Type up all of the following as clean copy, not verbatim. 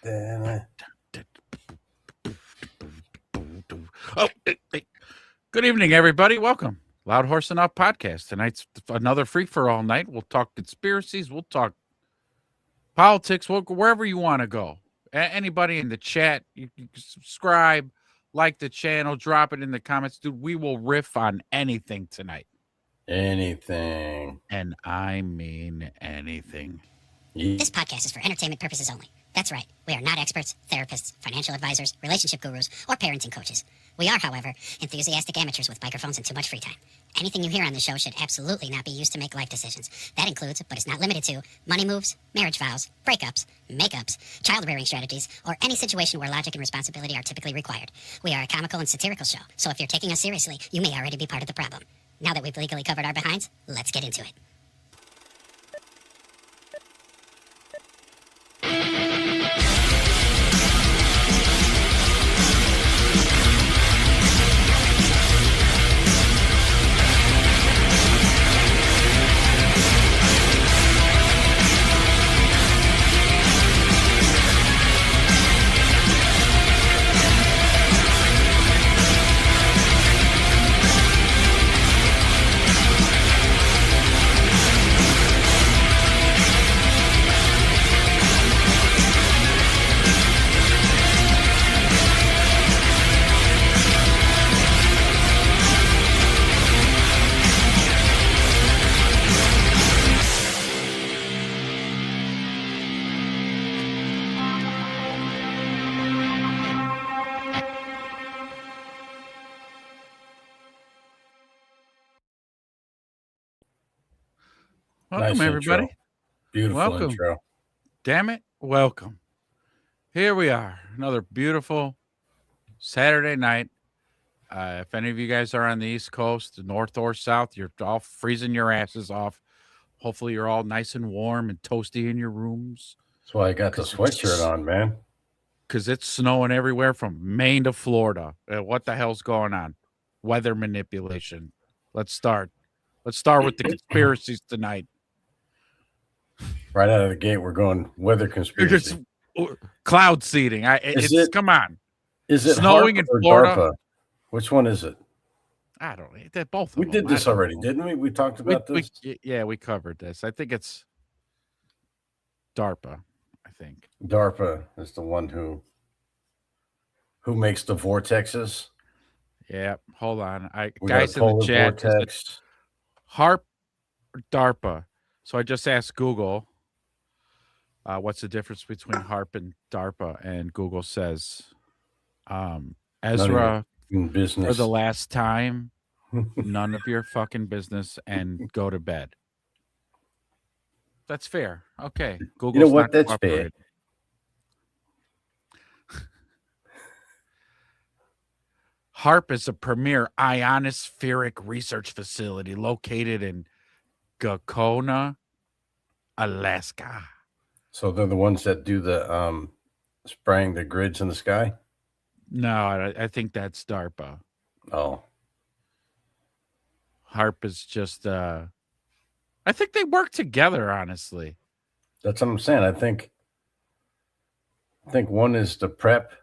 Oh, good evening, everybody. Welcome. Loud Horse Enough podcast. Tonight's another free for all night. We'll talk conspiracies. We'll talk politics. Wherever you want to go. Anybody in the chat, you can subscribe, like the channel, drop it in the comments. Dude, we will riff on anything tonight. Anything. And I mean anything. This podcast is for entertainment purposes only. That's right. We are not experts, therapists, financial advisors, relationship gurus, or parenting coaches. We are, however, enthusiastic amateurs with microphones and too much free time. Anything you hear on the show should absolutely not be used to make life decisions. That includes, but is not limited to, money moves, marriage vows, breakups, makeups, child-rearing strategies, or any situation where logic and responsibility are typically required. We are a comical and satirical show, so if you're taking us seriously, you may already be part of the problem. Now that we've legally covered our behinds, let's get into it. Welcome, Nice everybody. Intro. Beautiful Welcome. intro. Damn it. Welcome. Here we are. Another beautiful Saturday night. If any of you guys are on the East Coast, north or south, you're all freezing your asses off. Hopefully you're all nice and warm and toasty in your rooms. That's why I got the sweatshirt on, man. Because it's snowing everywhere from Maine to Florida. What the hell's going on? Weather manipulation. Let's start. Let's start with the conspiracies tonight. Right out of the gate, we're going weather conspiracy. Cloud seeding. Come on. Is it snowing HAARP in or Florida? DARPA? Which one is it? I don't know. They're both of We them. did this already, didn't we? We talked about this. We covered this. I think it's DARPA. I think DARPA is the one who makes the vortexes. Yeah. Hold on. We Guys got a in the polar chat. vortex. HAARP or DARPA. So I just asked Google, what's the difference between HAARP and DARPA? And Google says, Ezra, in business for the last time, none of your fucking business and go to bed. That's fair. Okay. Google's You know what? not That's fair. cooperating. HAARP is a premier ionospheric research facility located in Gakona, Alaska. So they're the ones that do the spraying the grids in the sky? No, I think that's DARPA. Oh. HAARP is just I think they work together, honestly. That's what I'm saying. I think one is the prep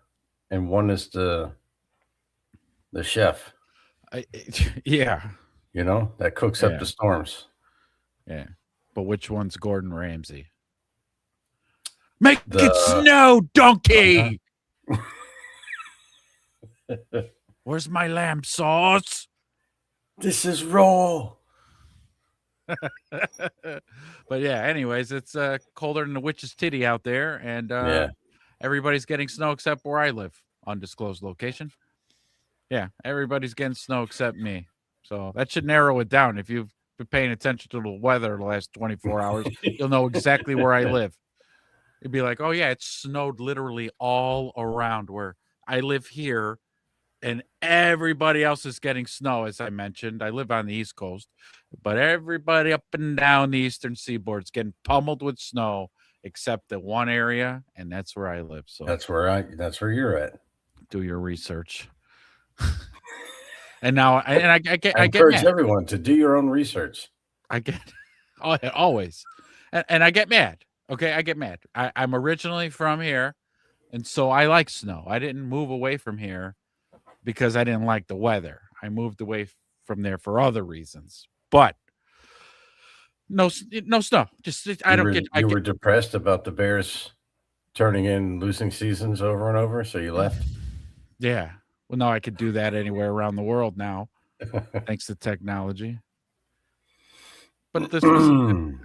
and one is the chef. Yeah. You know, that cooks up the storms. Yeah. But which one's Gordon Ramsay? Make it snow, donkey! Where's my lamb sauce? This is raw. But yeah, anyways, it's colder than the witch's titty out there, and everybody's getting snow except where I live, undisclosed location. Yeah, everybody's getting snow except me. So that should narrow it down. If you've been paying attention to the weather the last 24 hours, you'll know exactly where I live. You'd be like, oh yeah, it snowed literally all around where I live here, and everybody else is getting snow, as I mentioned. I live on the East Coast, but everybody up and down the Eastern Seaboard is getting pummeled with snow, except the one area, and that's where I live. So that's where you're at. Do your research. And now, I encourage mad. Everyone to do your own research. I get always, and I get mad. Okay, I get mad. I'm originally from here, And so I like snow. I didn't move away from here because I didn't like the weather. I moved away from there for other reasons. But no snow. Just I don't get. You were depressed about the Bears turning in losing seasons over and over, so you left. Yeah. Well, no, I could do that anywhere around the world now, thanks to technology. But this was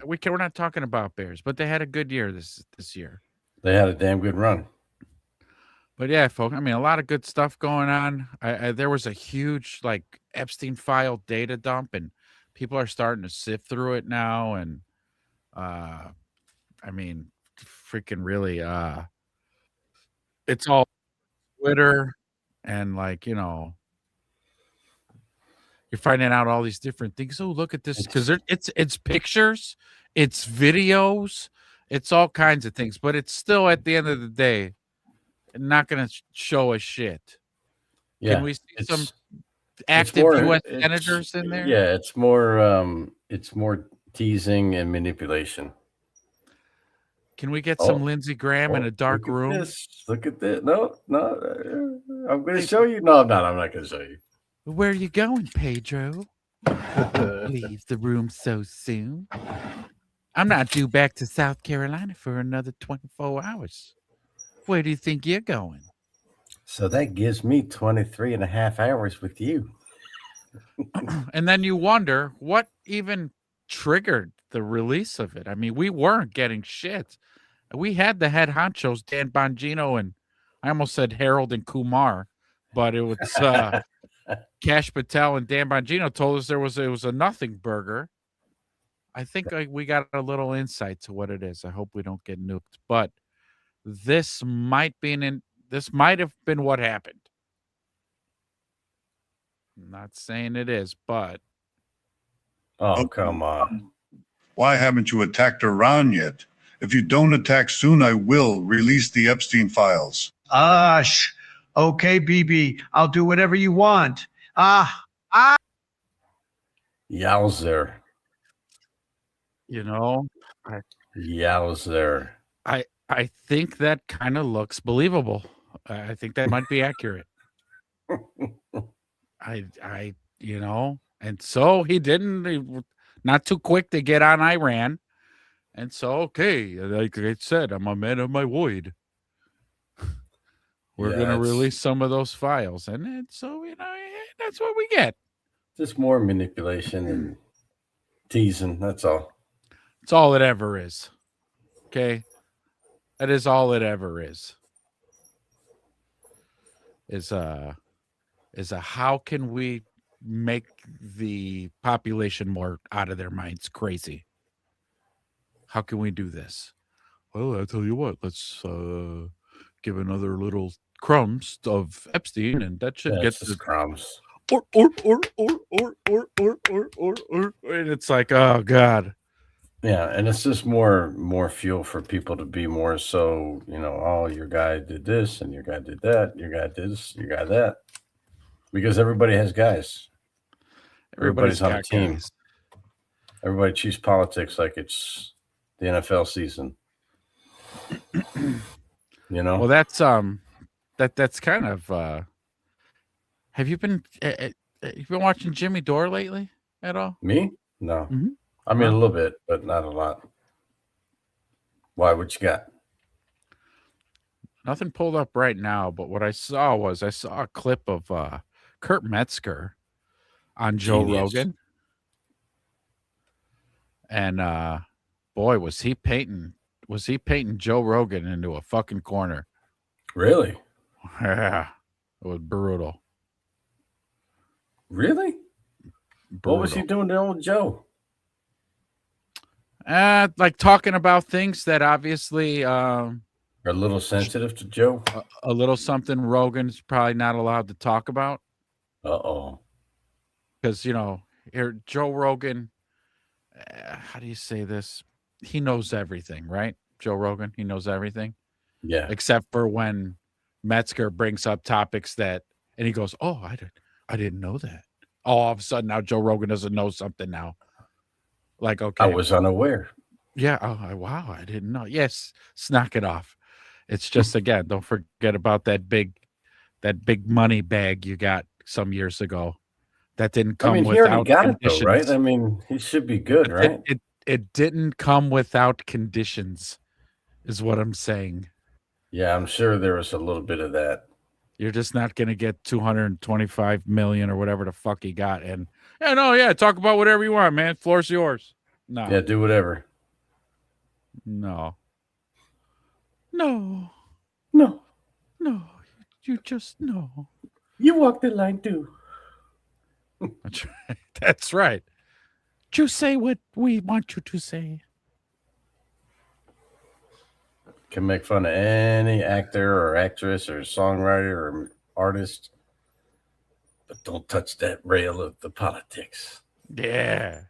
we're not talking about Bears, but they had a good year this year. They had a damn good run. But yeah, folks, I mean, a lot of good stuff going on. There was a huge like Epstein file data dump, and people are starting to sift through it now. And I mean, freaking really, it's all Twitter, and like you're finding out all these different things. Oh, look at this, because it's pictures, it's videos, it's all kinds of things. But it's still at the end of the day not going to show us shit. Yeah, can we see some active U.S. senators in there? Yeah, it's more teasing and manipulation. Can we get some Lindsey Graham in a dark room? Look at this. No, I'm going to show you. No, I'm not. I'm not going to show you. Where are you going, Pedro? Leave the room so soon. I'm not due back to South Carolina for another 24 hours. Where do you think you're going? So that gives me 23 and a half hours with you. And then you wonder what even triggered the release of it. I mean, we weren't getting shit. We had the head honchos, Dan Bongino, and I almost said Harold and Kumar, but it was Cash Patel and Dan Bongino told us it was a nothing burger. I think we got a little insight to what it is. I hope we don't get nuked, but this might have been what happened. I'm not saying it is, but come on. Why haven't you attacked Iran yet? If you don't attack soon, I will release the Epstein files. Okay, BB, I'll do whatever you want. Yowzer. Yowzer. I think that kind of looks believable. I think that might be accurate. And so he not too quick to get on Iran. And so, okay, like I said, I'm a man of my word. We're going to release some of those files. And so, that's what we get. Just more manipulation and teasing. That's all. It's all it ever is. Okay. That is all it ever is. Is how can we make the population more out of their minds crazy? How can we do this? Well, I'll tell you what, let's give another little crumbs of Epstein, and that should get the crumbs. Or. And it's like, oh God. Yeah, and it's just more fuel for people to be more so, your guy did this and your guy did that, your guy did this, your guy that. Because everybody has guys. Everybody's on a team. Guys. Everybody treats politics like it's the NFL season. Well, that's that's kind of have you been watching Jimmy Dore lately at all? Me? No. Mm-hmm. I mean, a little bit, but not a lot. Why? What you got? Nothing pulled up right now, but what I saw a clip of Kurt Metzger on Joe Rogan. And boy, was he painting Joe Rogan into a fucking corner. Really? Yeah. It was brutal. Really? Brutal. What was he doing to old Joe? Like talking about things that obviously are a little sensitive to Joe. A little something Rogan's probably not allowed to talk about. Because here Joe Rogan, how do you say this? He knows everything, right? Joe Rogan, he knows everything. Yeah. Except for when Metzger brings up topics and he goes, "Oh, I didn't know that." All of a sudden now Joe Rogan doesn't know something now. Like, okay. I was unaware. Yeah. Oh, wow. I didn't know. Yes. Knock it off. It's just, again, don't forget about that big money bag you got some years ago. That didn't come I mean, he without already got it conditions. though, right? I mean, he should be good, right? It didn't come without conditions, is what I'm saying. Yeah, I'm sure there was a little bit of that. You're just not going to get 225 million or whatever the fuck he got. And talk about whatever you want, man. Floor's yours. No. Yeah, do whatever. No. You just no. You walk the line too. That's right. That's right. You say what we want you to say. Can make fun of any actor or actress or songwriter or artist, but don't touch that rail of the politics. Yeah.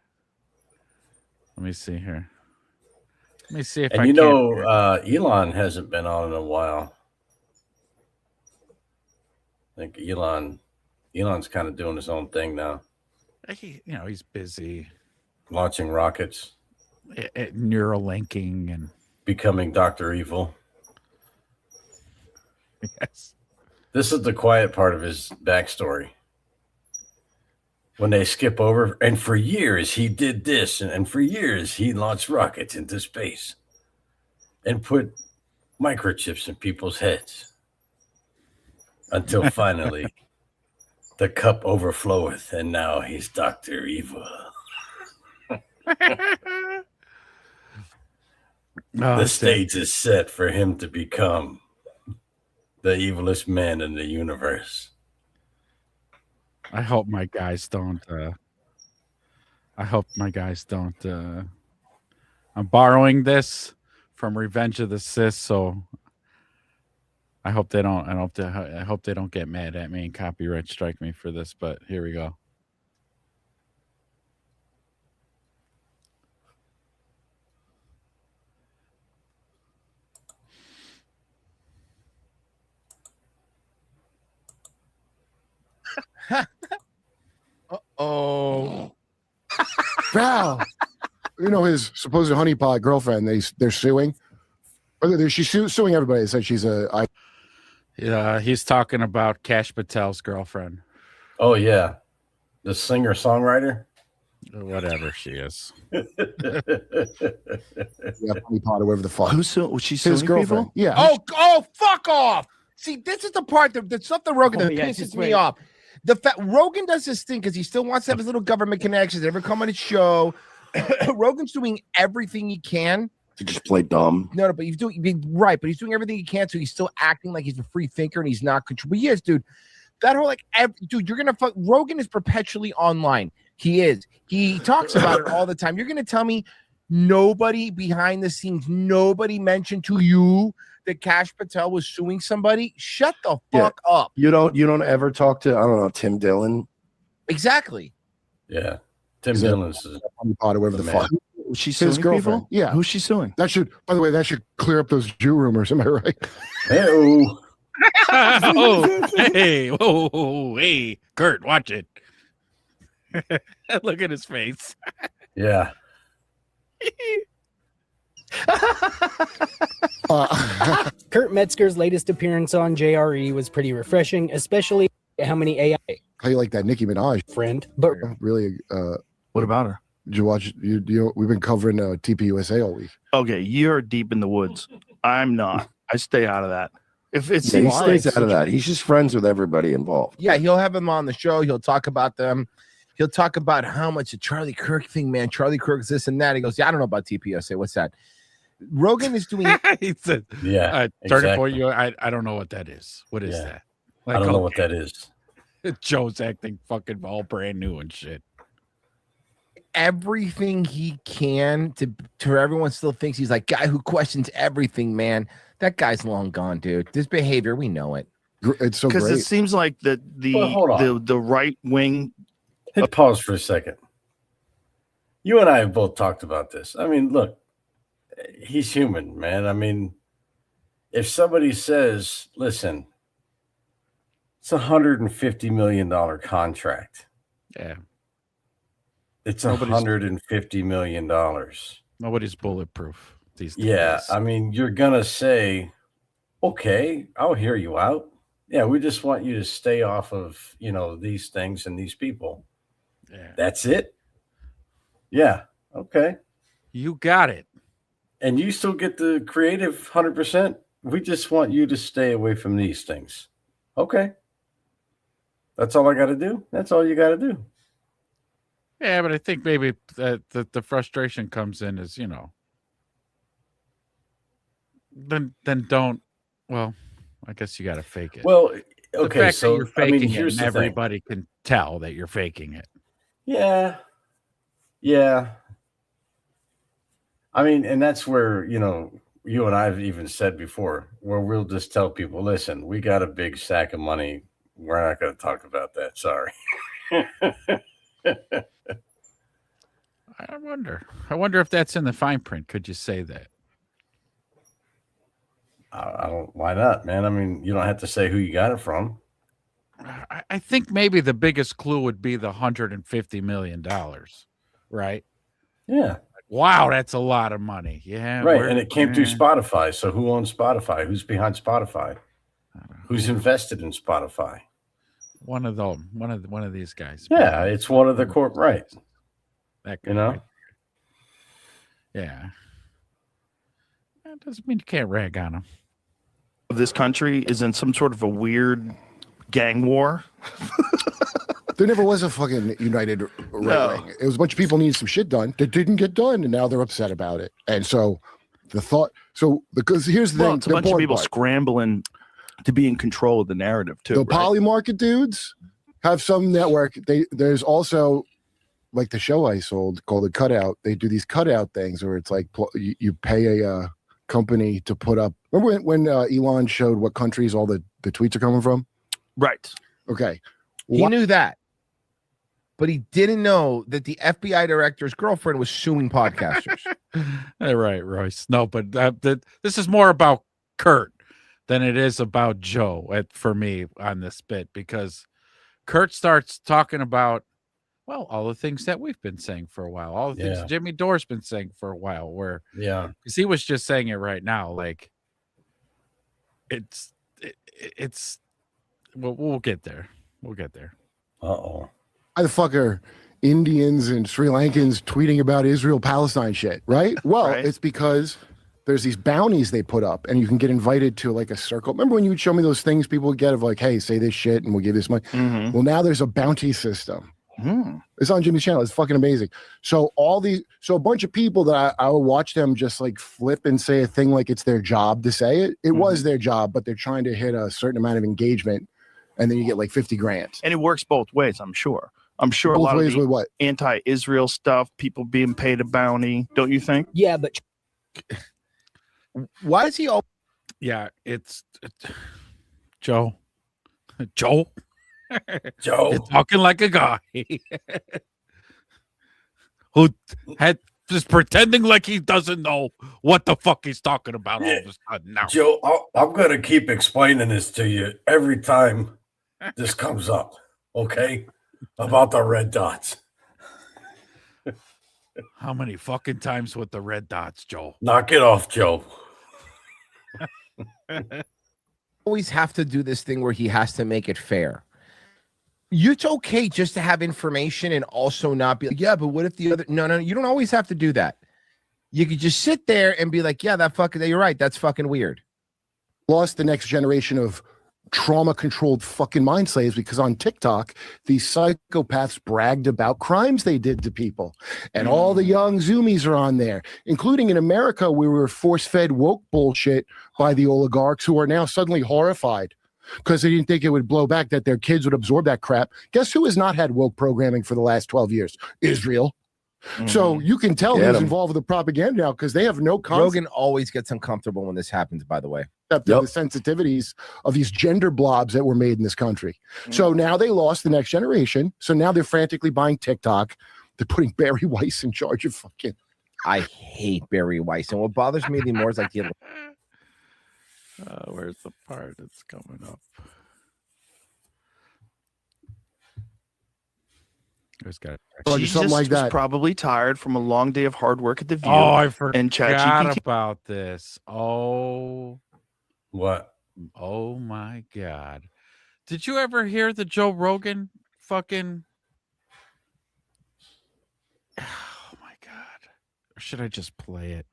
Let me see here. Let me see if and Elon hasn't been on in a while. I think Elon's kind of doing his own thing now. He's busy launching rockets, Neuralinking, and becoming Dr. Evil. Yes. This is the quiet part of his backstory. When they skip over, and for years he did this, and for years he launched rockets into space and put microchips in people's heads until finally the cup overfloweth, and now he's Dr. Evil. The stage is set for him to become the evilest man in the universe. I hope my guys don't. I'm borrowing this from Revenge of the Sith, so I hope they don't. I hope they don't get mad at me and copyright strike me for this. But here we go. Uh-oh. Val, his supposed honeypot girlfriend, they're suing. Or she's suing everybody. They said she's he's talking about Kash Patel's girlfriend. Oh, yeah. The singer-songwriter? Whatever she is. Yeah, honeypot or whatever the fuck. Was she suing his girlfriend? people? Yeah. Oh, fuck off. See, this is the part that's something Rogan that pisses me off. The fact Rogan does this thing because he still wants to have his little government connections. Ever come on his show? Rogan's doing everything he can to just play dumb. No, but he's doing right. But he's doing everything he can, so he's still acting like he's a free thinker and he's not control. But yes, dude, that whole dude, you're gonna fuck. Rogan is perpetually online. He is. He talks about it all the time. You're gonna tell me nobody behind the scenes, nobody mentioned to you that Kash Patel was suing somebody? Shut the fuck up. You don't ever talk to, I don't know, Tim Dillon? Exactly. Yeah. Tim Dillon's pot or whatever the fuck. She's suing his girlfriend? People? Yeah. Who's she suing? That should, by the way, that should clear up those Jew rumors. Am I right? Hey-oh. Hey, Kurt, watch it. Look at his face. Yeah. Kurt Metzger's latest appearance on JRE was pretty refreshing, especially how many AI. How you like that Nicki Minaj friend? But really, what about her? Did you watch? We've been covering TPUSA all week. Okay, you're deep in the woods. I'm not. I stay out of that. If it's he stays out of that. He's just friends with everybody involved. Yeah, he'll have him on the show. He'll talk about them. He'll talk about how much the Charlie Kirk thing, man. Charlie Kirk's this and that. He goes, yeah, I don't know about TPUSA. What's that? Rogan is doing. He said, yeah. Turning point, you. I don't know what that is. What is that? Like, I don't know what that is. Joe's acting fucking all brand new and shit. Everything he can to everyone still thinks he's like guy who questions everything, man. That guy's long gone, dude. This behavior, we know it. It's so because great. It seems like the right wing. Pause for a second. You and I have both talked about this. I mean, look, he's human, man. I mean, if somebody says, listen, it's $150 million contract. Yeah. It's $150 million. Nobody's bulletproof these days. Yeah. I mean, you're going to say, Okay, I'll hear you out. Yeah, we just want you to stay off of, these things and these people. Yeah. That's it? Yeah. Okay. You got it. And you still get the creative 100%. We just want you to stay away from these things. Okay. That's all I got to do. That's all you got to do. Yeah, but I think maybe the frustration comes in is, then don't. Well, I guess you got to fake it. Well, the okay, fact that so you're faking here's it, the and thing. everybody can tell that you're faking it. Yeah. Yeah. I mean, and that's where, you and I have even said before, where we'll just tell people, listen, we got a big sack of money. We're not going to talk about that. Sorry. I wonder if that's in the fine print. Could you say that? I don't, why not, man? I mean, you don't have to say who you got it from. I think maybe the biggest clue would be the $150 million, right? Yeah. Wow, that's a lot of money. Yeah. Right. And it came through Spotify. So who owns Spotify? Who's behind Spotify? Who's invested in Spotify? One of them. One of these guys. Yeah, it's one of the corp, right? That guy, right? Yeah. That doesn't mean you can't rag on them. This country is in some sort of a weird gang war. There never was a fucking united right wing. It was a bunch of people needing some shit done that didn't get done, and now they're upset about it. And so because here's the thing, It's a bunch of people scrambling to be in control of the narrative too. The poly market dudes have some network. There's also like the show I sold called The Cutout. They do these cutout things where it's like you pay a company to put up. Remember when Elon showed what countries all the tweets are coming from? Right. Okay. He knew that, but he didn't know that the FBI director's girlfriend was suing podcasters. Right, Royce. No, but this is more about Kurt than it is about Joe for me on this bit, because Kurt starts talking about, well, all the things that we've been saying for a while, all the things Jimmy Dore's been saying for a while, because he was just saying it right now, like it's we'll get there. We'll get there. Uh-oh. Why the fuck are Indians and Sri Lankans tweeting about Israel-Palestine shit, right? Well, It's because there's these bounties they put up, and you can get invited to like a circle. Remember when you would show me those things people would get of like, hey, say this shit and we'll give you this money? Mm-hmm. Well, now there's a bounty system. It's on Jimmy's channel. It's fucking amazing. So a bunch of people that I will watch them just like flip and say a thing like it's their job to say it. It was their job, but they're trying to hit a certain amount of engagement, and then you get like 50 grand. And it works both ways, I'm sure. I'm sure both a lot ways of with what? Anti-Israel stuff, people being paid a bounty, don't you think? Yeah, but why is he all? Yeah, it's Joe. Joe. You're talking like a guy who had just pretending like he doesn't know what the fuck he's talking about all of a sudden now. Joe, I'm going to keep explaining this to you every time this comes up, okay? About the red dots. How many fucking times with the red dots, Joe? Knock it off, Joe. Always have to do this thing where he has to make it fair. It's okay just to have information and also not be like, yeah, but what if the other? No, you don't always have to do that. You could just sit there and be like, yeah, you're right. That's fucking weird. Lost the next generation of trauma-controlled fucking mind slaves because on TikTok, these psychopaths bragged about crimes they did to people. And all the young Zoomies are on there, including in America, where we were force-fed woke bullshit by the oligarchs who are now suddenly horrified because they didn't think it would blow back, that their kids would absorb that crap. Guess who has not had woke programming for the last 12 years? Israel. So you can tell who's involved with the propaganda now because they have no concept. Rogan always gets uncomfortable when this happens, by the way. The sensitivities of these gender blobs that were made in this country. So now they lost the next generation. So now they're frantically buying TikTok. They're putting Barry Weiss in charge of fucking. I hate Barry Weiss. And what bothers me the more is like the. Where's the part that's coming up? Jesus like that. Was probably tired from a long day of hard work at the View. Oh, I forgot and ChatGPT about this. Oh, What? Oh my God. Did you ever hear the Joe Rogan fucking? Oh my God. Or should I just play it?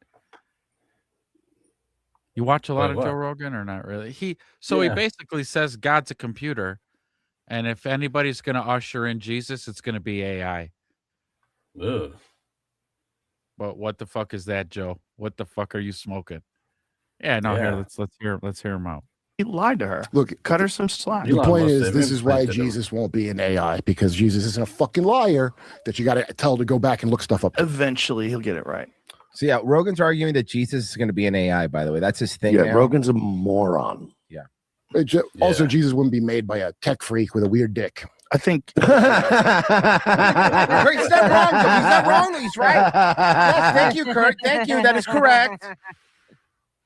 You watch a lot of what? Joe Rogan or not really? He basically says God's a computer, and if anybody's going to usher in Jesus, it's going to be AI. Ugh. But what the fuck is that, Joe? What the fuck are you smoking? Yeah, no, here, let's hear him out. He lied to her. Look, Cut her some slack. the point is, this is why implanted him. Jesus won't be an AI, because Jesus isn't a fucking liar that you got to tell to go back and look stuff up. Eventually, he'll get it right. So yeah, Rogan's arguing that Jesus is going to be an AI. By the way, that's his thing. Yeah, now. Rogan's a moron. Yeah. Also, Jesus wouldn't be made by a tech freak with a weird dick. I think. He's not wrong. Though. He's not wrong. He's right. Yes, thank you, Kurt. Thank you. That is correct.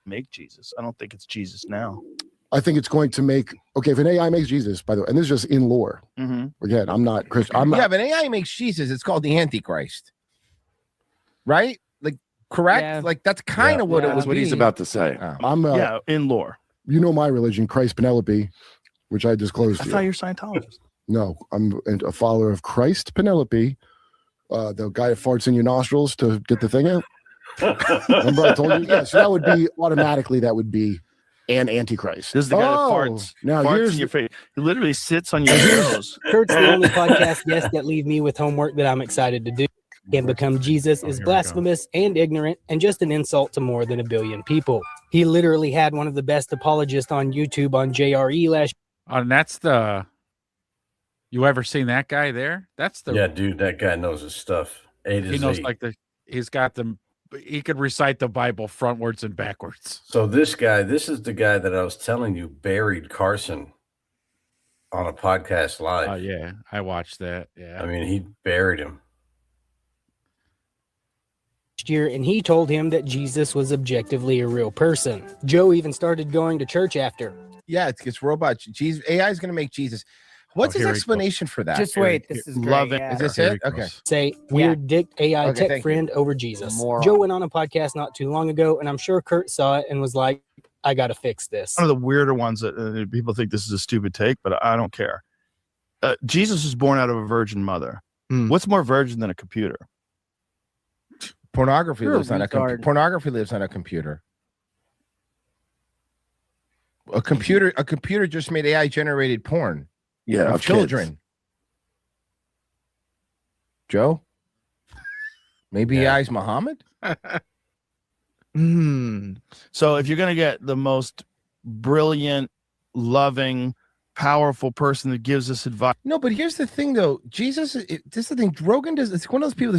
Make Jesus. I don't think it's Jesus now. I think it's going to make if an AI makes Jesus, by the way, and this is just in lore. Mm-hmm. Again, I'm not Christian. Yeah, but AI makes Jesus. It's called the Antichrist, right? Like, correct? Yeah. Like that's kind of what it That's was. what he's about to say. I'm Yeah, in lore. You know my religion, Christ Penelope, which I disclosed I to thought you. you're Scientologist. No, I'm a follower of Christ Penelope, the guy that farts in your nostrils to get the thing out. Remember I told you? Yeah, so that would be automatically an Antichrist. This is the guy that farts. Now Farts here's in your face. He literally sits on your nose. Kurt's the only podcast guest that leave me with homework that I'm excited to do. Can become Jesus is blasphemous and ignorant and just an insult to more than a billion people. He literally had one of the best apologists on YouTube on JRE last year. And that's the. You ever seen that guy there? That's the. Yeah, dude, that guy knows his stuff. He knows he's got them. He could recite the Bible frontwards and backwards. So this is the guy that I was telling you buried Carson on a podcast live. Oh yeah, I watched that. Yeah, I mean he buried him year, and he told him that Jesus was objectively a real person. Joe even started going to church after. Yeah, it's robots. Jesus, AI is going to make Jesus. What's his explanation for that? Just wait, this is great. Love it. Yeah. Is this it? Okay. Say weird dick AI tech friend over Jesus. Joe went on a podcast not too long ago, and I'm sure Kurt saw it and was like, I got to fix this. One of the weirder ones that people think this is a stupid take, but I don't care. Jesus was born out of a virgin mother. What's more virgin than a computer? Pornography lives on a pornography lives on a computer. A computer just made AI generated porn. Yeah, of children. Kids. Joe? Maybe AI's Muhammad? So if you're going to get the most brilliant, loving, powerful person that gives us advice. No, but here's the thing, though. Jesus, this is the thing. Rogan does. It's one of those people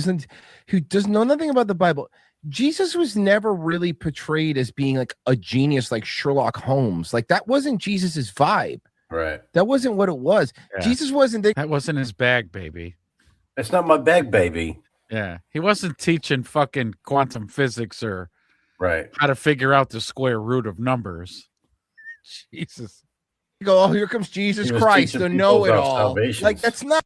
who does know nothing about the Bible. Jesus was never really portrayed as being like a genius, like Sherlock Holmes. Like that wasn't Jesus's vibe. Right. That wasn't what it was. Yeah. Jesus wasn't. That wasn't his bag, baby. It's not my bag, baby. Yeah, he wasn't teaching fucking quantum physics or how to figure out the square root of numbers. Jesus. You go, oh, here comes Jesus Christ, the know-it-all. Like that's not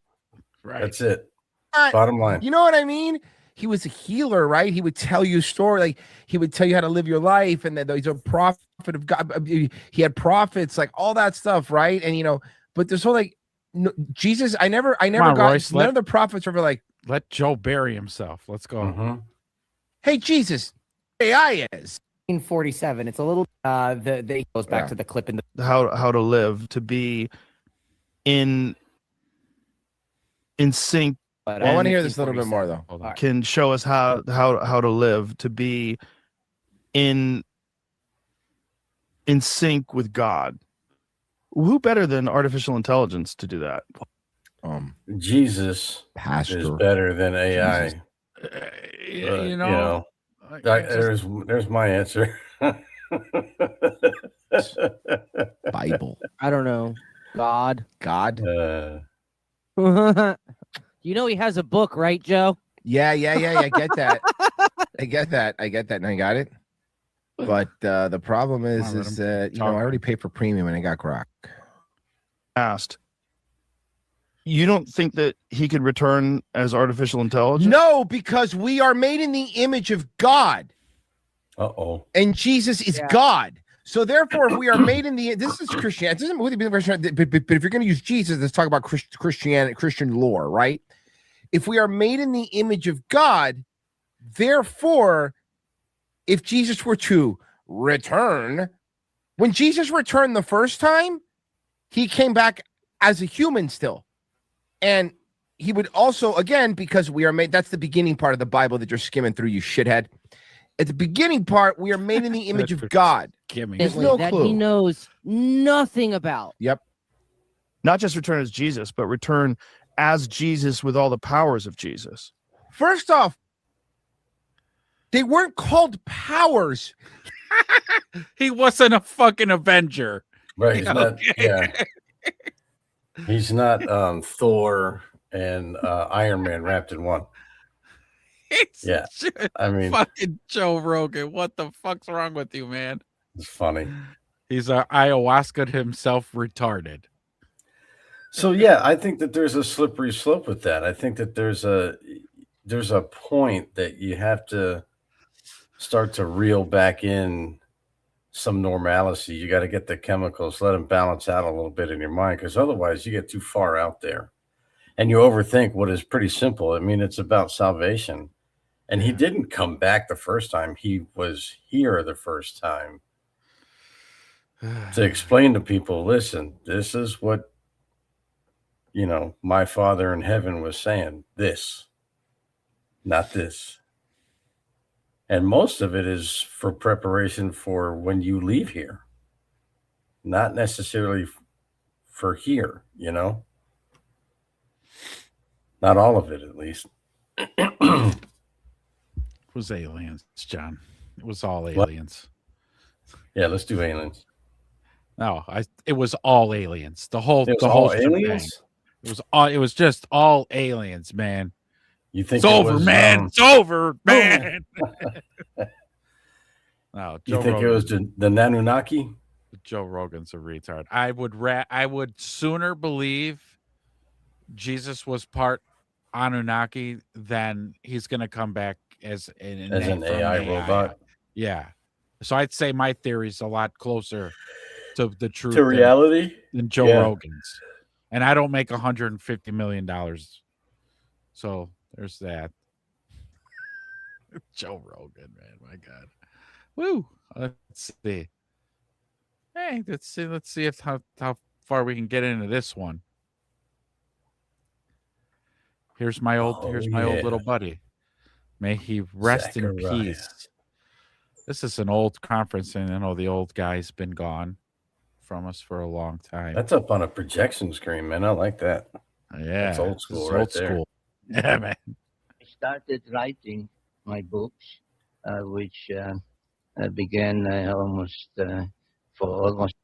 right. That's it. Bottom line. You know what I mean? He was a healer, right? He would tell you a story, like he would tell you how to live your life, and that he's a prophet of God. He had prophets, like all that stuff, right? And but there's whole like Jesus. I never got Royce, none of the prophets were ever like, let Joe bury himself. Let's go. Mm-hmm. Hey, Jesus, AI is 1947. It's a little the goes back to the clip in the how to live to be in sync. Well, I want to hear this a little bit more though. Can show us how to live to be in sync with God. Who better than artificial intelligence to do that? Jesus is better than AI. There's my answer. Bible. I don't know. God. You know he has a book, right, Joe? Yeah. I get that. I get that. Now you got it. But the problem is that I already paid for premium and I got Grok. Asked. You don't think that he could return as artificial intelligence? No, because we are made in the image of God. Uh-oh. And Jesus is God. So therefore, if we are made in the this is Christianity. It doesn't really be but if you're going to use Jesus, let's talk about Christianity, Christian lore, right? If we are made in the image of God, therefore, if Jesus were to return, when Jesus returned the first time, he came back as a human still, and he would also, again, because we are made. That's the beginning part of the Bible that you're skimming through, you shithead. At the beginning part, we are made in the image of God. There's no that clue. he knows nothing about. Yep. Not just return as Jesus, but return as Jesus with all the powers of Jesus. First off, they weren't called powers. He wasn't a fucking Avenger. Right. He's not, yeah. He's not Thor and Iron Man wrapped in one. Yeah. I mean, fucking Joe Rogan. What the fuck's wrong with you, man? It's funny. He's ayahuasca himself retarded. So yeah, I think that there's a slippery slope with that. I think that there's a point that you have to start to reel back in some normalcy. You got to get the chemicals, let them balance out a little bit in your mind, because otherwise you get too far out there and you overthink what is pretty simple. I mean, it's about salvation. And he didn't come back the first time. He was here the first time to explain to people, listen, this is what, my Father in heaven was saying. This, not this. And most of it is for preparation for when you leave here, not necessarily for here, Not all of it, at least. It was aliens, John. It was all aliens. Yeah, let's do aliens. No, it was all aliens. The whole aliens. It was just all aliens, man. You think it's over, man? It's over, man. No, you think it was the Nanunnaki? Joe Rogan's a retard. I would sooner believe Jesus was part Anunnaki than he's going to come back as an AI robot. Yeah. So I'd say my theory is a lot closer to the truth, to reality, than Joe Rogan's. And I don't make $150 million. So there's that. Joe Rogan, man. My God. Woo. Let's see. Hey, let's see if how far we can get into this one. Here's my old little buddy. May he rest in peace. This is an old conference, and I know the old guy's been gone from us for a long time. That's up on a projection screen, man. I like that. Yeah, that's old school. Yeah, man. I started writing my books, which began almost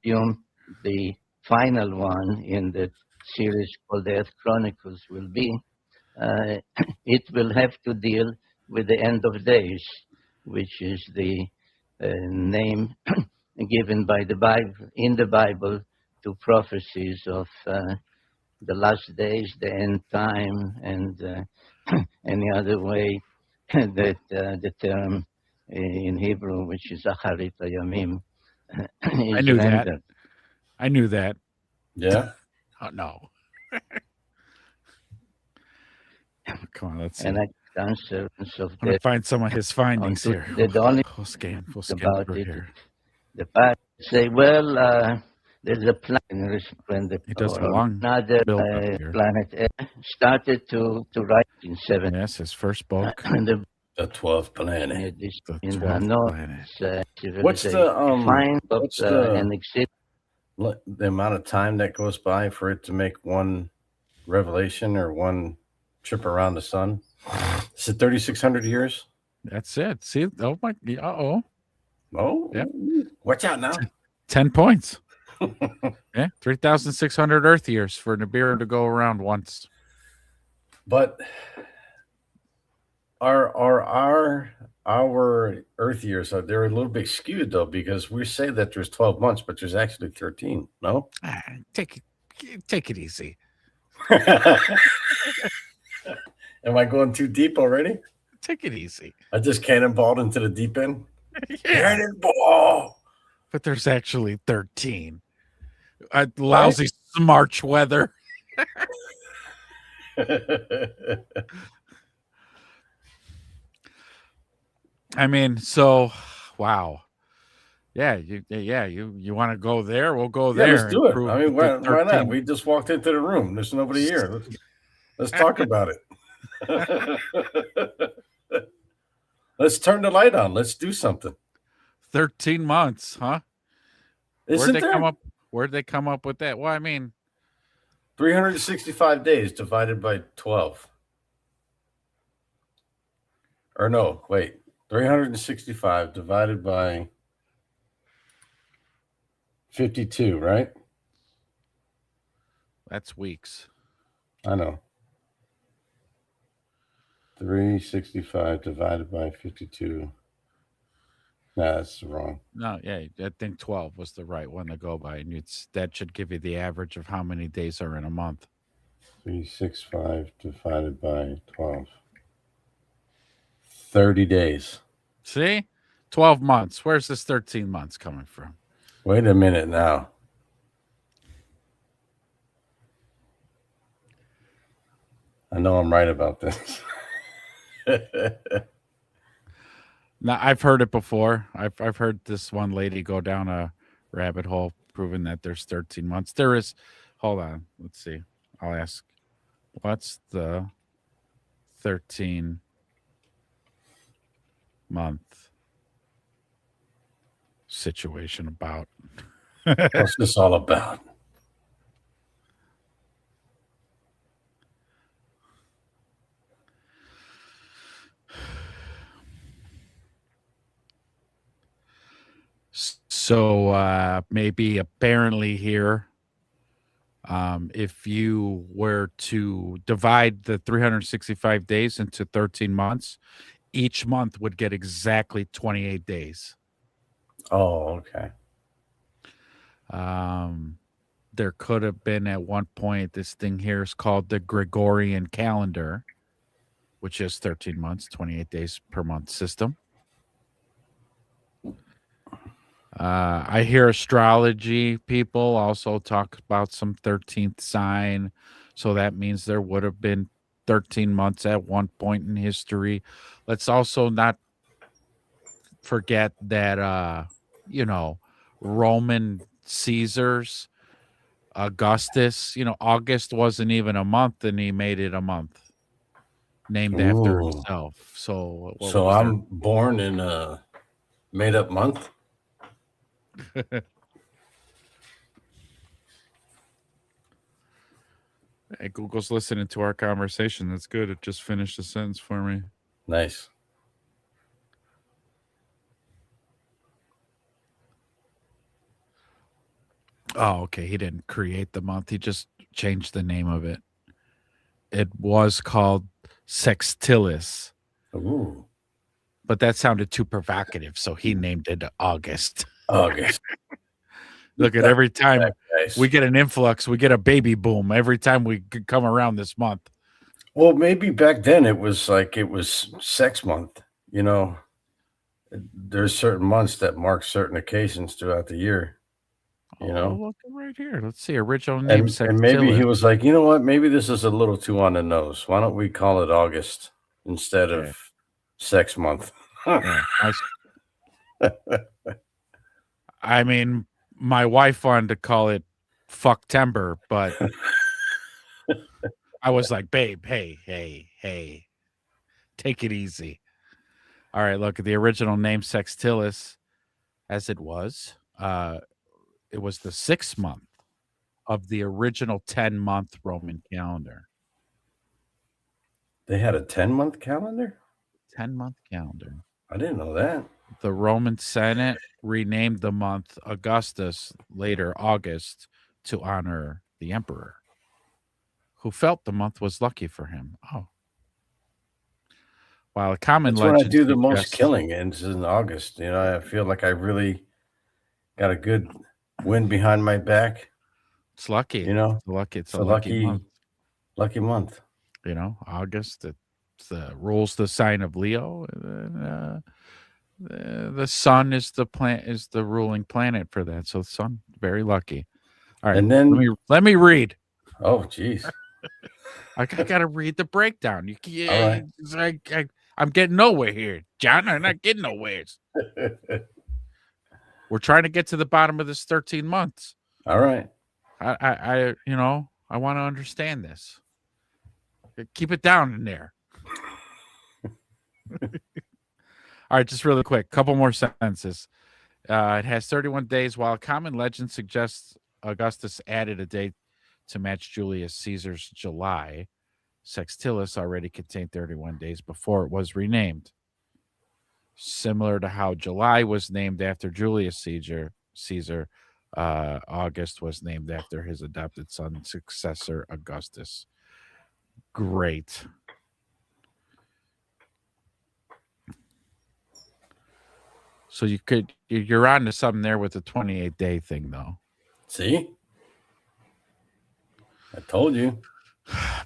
June. The final one in the series called the Earth Chronicles will be. It will have to deal with the end of days, which is the name given by the Bible in the Bible to prophecies of the last days, the end time, and any other way that the term in Hebrew, which is Acharit Hayamim, I knew rendered. That. I knew that. Yeah. Oh no. Come on, let's see. And I answer. I'm gonna find some of his findings here. We'll scan about through it. here. The part say, well, there's a planet when the another planet started to write in 7. Yes, his first book. The 12th planet. The 12th planet. What's the and exist. The amount of time that goes by for it to make one revelation or one trip around the sun? Is it 3,600 years? That's it. See? Oh my. Oh, yeah. Watch out now. 10 points. Yeah, 3,600 Earth years for Nibiru to go around once. But our Earth years they're a little bit skewed though, because we say that there's 12 months, but there's actually 13. No, take it easy. Am I going too deep already? Take it easy. I just cannonballed into the deep end. Yeah. Cannonball. But there's actually 13. Lousy March weather. I mean, so wow. Yeah, you want to go there? We'll go there. Let's do it. prove I mean, that why not? We just walked into the room. There's nobody here. Let's talk about it. Let's turn the light on. Let's do something. 13 months, huh? Where'd they come up with that? Well, I mean, 365 days divided by 12. Or no, wait. 365 divided by 52, right? That's weeks. I know. 365 divided by 52. Nah, that's wrong. No, yeah, I think 12 was the right one to go by. And that should give you the average of how many days are in a month. 365 divided by 12. 30 days. See? 12 months. Where's this 13 months coming from? Wait a minute now. I know I'm right about this. Now, I've heard it before. I've heard this one lady go down a rabbit hole proving that there's 13 months. There is. Hold on. Let's see. I'll ask. What's the 13 month situation about? What's this all about? So maybe apparently here, if you were to divide the 365 days into 13 months, each month would get exactly 28 days. Oh, okay. There could have been at one point, this thing here is called the Gregorian calendar, which is 13 months, 28 days per month system. I hear astrology people also talk about some 13th sign. So that means there would have been 13 months at one point in history. Let's also not forget that, Roman Caesars, Augustus, August wasn't even a month and he made it a month named after himself. So I'm born in a made up month. Hey, Google's listening to our conversation. That's good. It just finished the sentence for me. Nice. Oh, okay. He didn't create the month. He just changed the name of it. It was called Sextilis. Ooh. But that sounded too provocative, so he named it August. August. Look at every time we get an influx, we get a baby boom every time we come around this month. Well, maybe back then it was sex month. There's certain months that mark certain occasions throughout the year. Look right here. Let's see. Original name. And maybe he was like, you know what? Maybe this is a little too on the nose. Why don't we call it August instead of sex month? Yeah, I mean, my wife wanted to call it Fucktember, but I was like, babe, hey, take it easy. All right, look at the original name Sextilis, as it was the 6th month of the original 10-month Roman calendar. They had a 10-month calendar? 10-month calendar. I didn't know that. The Roman Senate renamed the month Augustus, later August, to honor the emperor, who felt the month was lucky for him. Oh. While a common legend. That's when I do the most killing, and it's in August. I feel like I really got a good wind behind my back. It's lucky. It's a lucky month. Lucky month. August, it rules the sign of Leo. The sun is the ruling planet for that. So the sun, very lucky. All right, And then let me read. Oh, geez. I gotta read the breakdown. All right. I'm getting nowhere here, John. I'm not getting nowhere. We're trying to get to the bottom of this 13 months. All right. I want to understand this. Keep it down in there. All right, just really quick, couple more sentences. It has 31 days. While a common legend suggests Augustus added a date to match Julius Caesar's July, Sextilis already contained 31 days before it was renamed. Similar to how July was named after Julius Caesar, August was named after his adopted son and successor, Augustus. Great. So you're on to something there with the 28-day thing, though. See? I told you.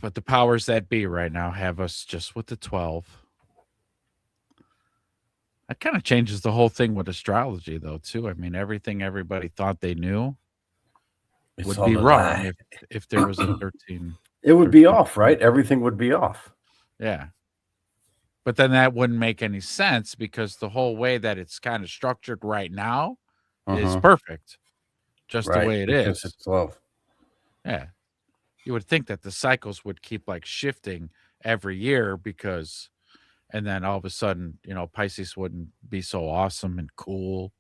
But the powers that be right now have us just with the 12. That kind of changes the whole thing with astrology, though, too. I mean, everything everybody thought they knew would be wrong if there was a 13. It would be off, right? Everything would be off. Yeah. But then that wouldn't make any sense because the whole way that it's kind of structured right now is perfect. Just the way it is. It's 12. Yeah. You would think that the cycles would keep like shifting every year and then all of a sudden, Pisces wouldn't be so awesome and cool.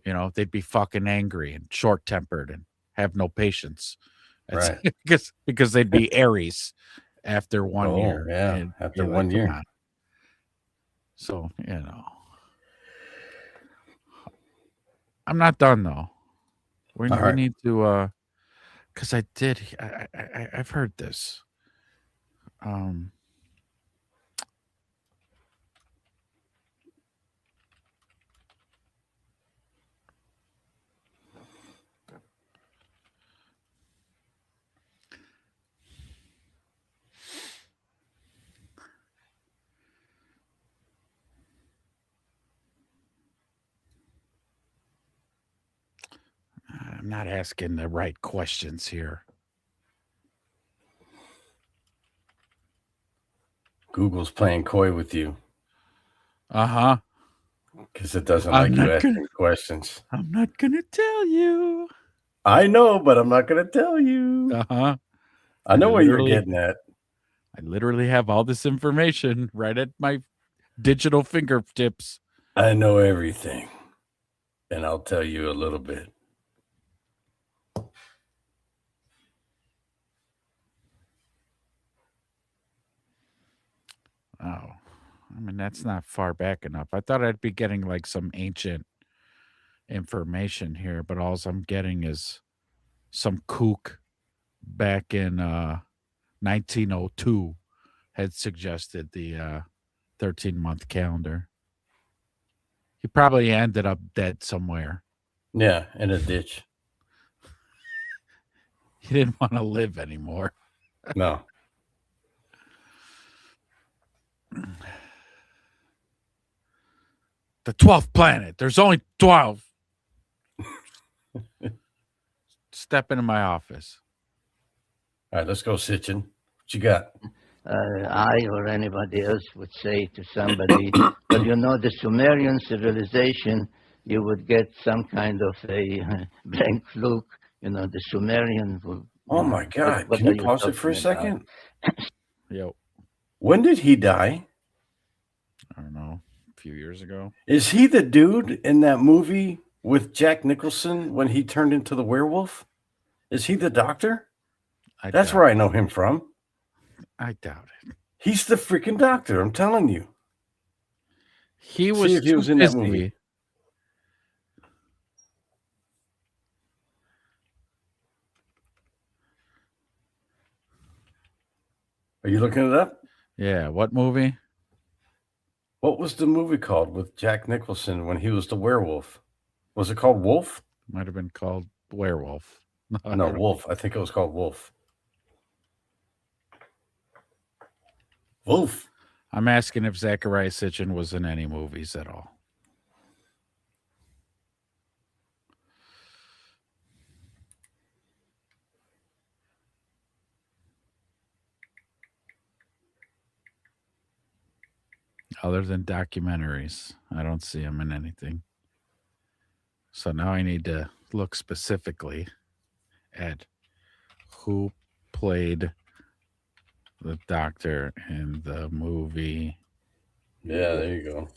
They'd be fucking angry and short-tempered and have no patience. Right. because they'd be Aries after 1 year. Yeah, and after you're 1 year. "Come on." So, I'm not done though. We need to, because I've heard this. I'm not asking the right questions here. Google's playing coy with you. Uh-huh. Because it doesn't like you asking questions. I'm not going to tell you. I know, but I'm not going to tell you. Uh-huh. I know where you're getting at. I literally have all this information right at my digital fingertips. I know everything. And I'll tell you a little bit. Oh, I mean, that's not far back enough. I thought I'd be getting like some ancient information here, but all I'm getting is some kook back in 1902 had suggested the 13-month calendar. He probably ended up dead somewhere. Yeah, in a ditch. He didn't want to live anymore. No. The 12th planet. There's only 12. Step into my office. All right, let's go, Sitchin. What you got? I or anybody else would say to somebody, well, the Sumerian civilization, you would get some kind of a blank fluke. The Sumerian. Oh, my God. Can you pause it for a second? Yo. When did he die? I don't know. A few years ago. Is he the dude in that movie with Jack Nicholson when he turned into the werewolf? Is he the doctor? That's where I know him from. I doubt it. He's the freaking doctor. I'm telling you. He was in that movie. Are you looking it up? Yeah. What movie? What was the movie called with Jack Nicholson when he was the werewolf? Was it called Wolf? Might have been called Werewolf. No, Wolf. I think it was called Wolf. Wolf. I'm asking if Zachariah Sitchin was in any movies at all. Other than documentaries, I don't see him in anything. So now I need to look specifically at who played the doctor in the movie. Yeah, there you go.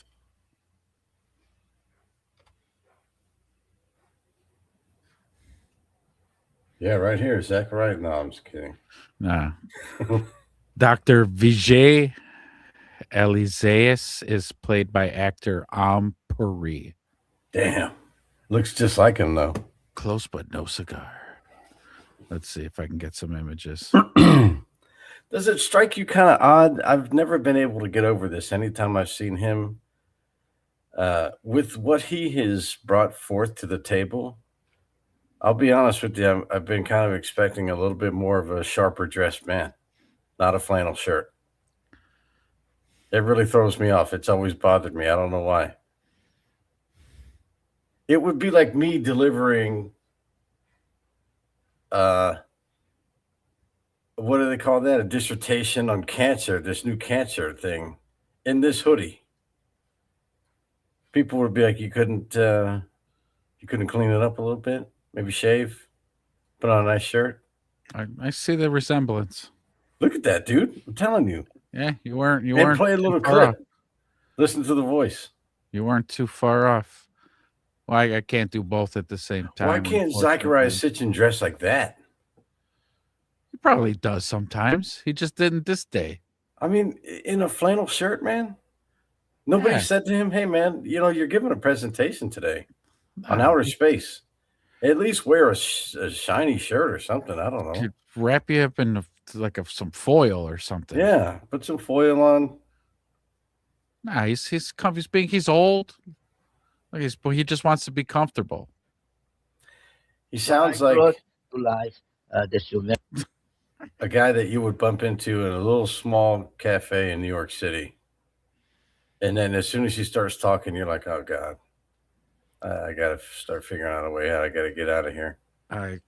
Yeah, right here, Zachariah. No, I'm just kidding. Nah. Dr. Vijay Eliseus is played by actor Puri. Damn. Looks just like him, though. Close but no cigar. Let's see if I can get some images. Does it strike you kind of odd? I've never been able to get over this anytime I've seen him. With what he has brought forth to the table, I'll be honest with you, I've been kind of expecting a little bit more of a sharper dressed man, not a flannel shirt. It really throws me off. It's always bothered me. I don't know why. It would be like me delivering, what do they call that? A dissertation on cancer, this new cancer thing, in this hoodie. People would be like, you couldn't clean it up a little bit, maybe shave, put on a nice shirt. I see the resemblance. Look at that, dude! I'm telling you. Yeah, you weren't. Play a little clip. Listen to the voice. You weren't too far off. Well, I can't do both at the same time. Why can't Zachariah Sitchin dress like that? He probably does sometimes. He just didn't this day. I mean, in a flannel shirt, man. Nobody said to him, "Hey, man, you're giving a presentation today on outer space. At least wear a shiny shirt or something." I don't know. Wrap you up in some foil or something. Yeah, put some foil on. Nah, he's comfy. He's old. He just wants to be comfortable. He sounds like to life a guy that you would bump into in a little small cafe in New York City. And then as soon as he starts talking, you're like, oh, God, I got to start figuring out a way out. I got to get out of here. I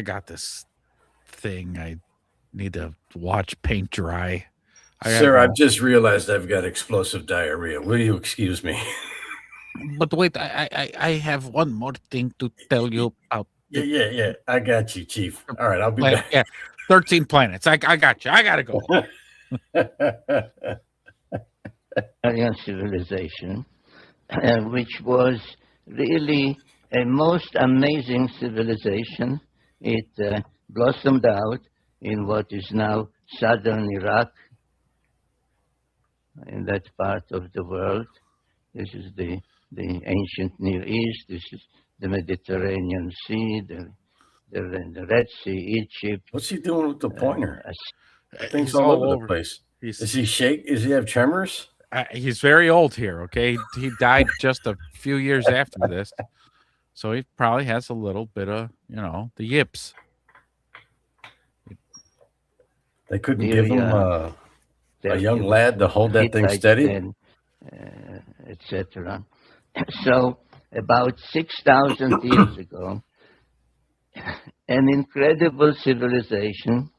got this thing. I need to watch paint dry. Sir, I've just realized I've got explosive diarrhea. Will you excuse me? But wait, I have one more thing to tell you about. Yeah. I got you, Chief. All right, I'll be back. Yeah, 13 planets. I got you. I got to go. Aryan civilization, which was really a most amazing civilization. It blossomed out in what is now southern Iraq, in that part of the world. This is the ancient Near East. This is the Mediterranean Sea, the Red Sea, Egypt. What's he doing with the pointer? Things He's all over the place. Does he shake? Does he have tremors? He's very old here, okay? He died just a few years after this. So he probably has a little bit of, the yips. They couldn't give him a young lad to hold that thing steady? Etc. So about 6,000 years ago, an incredible civilization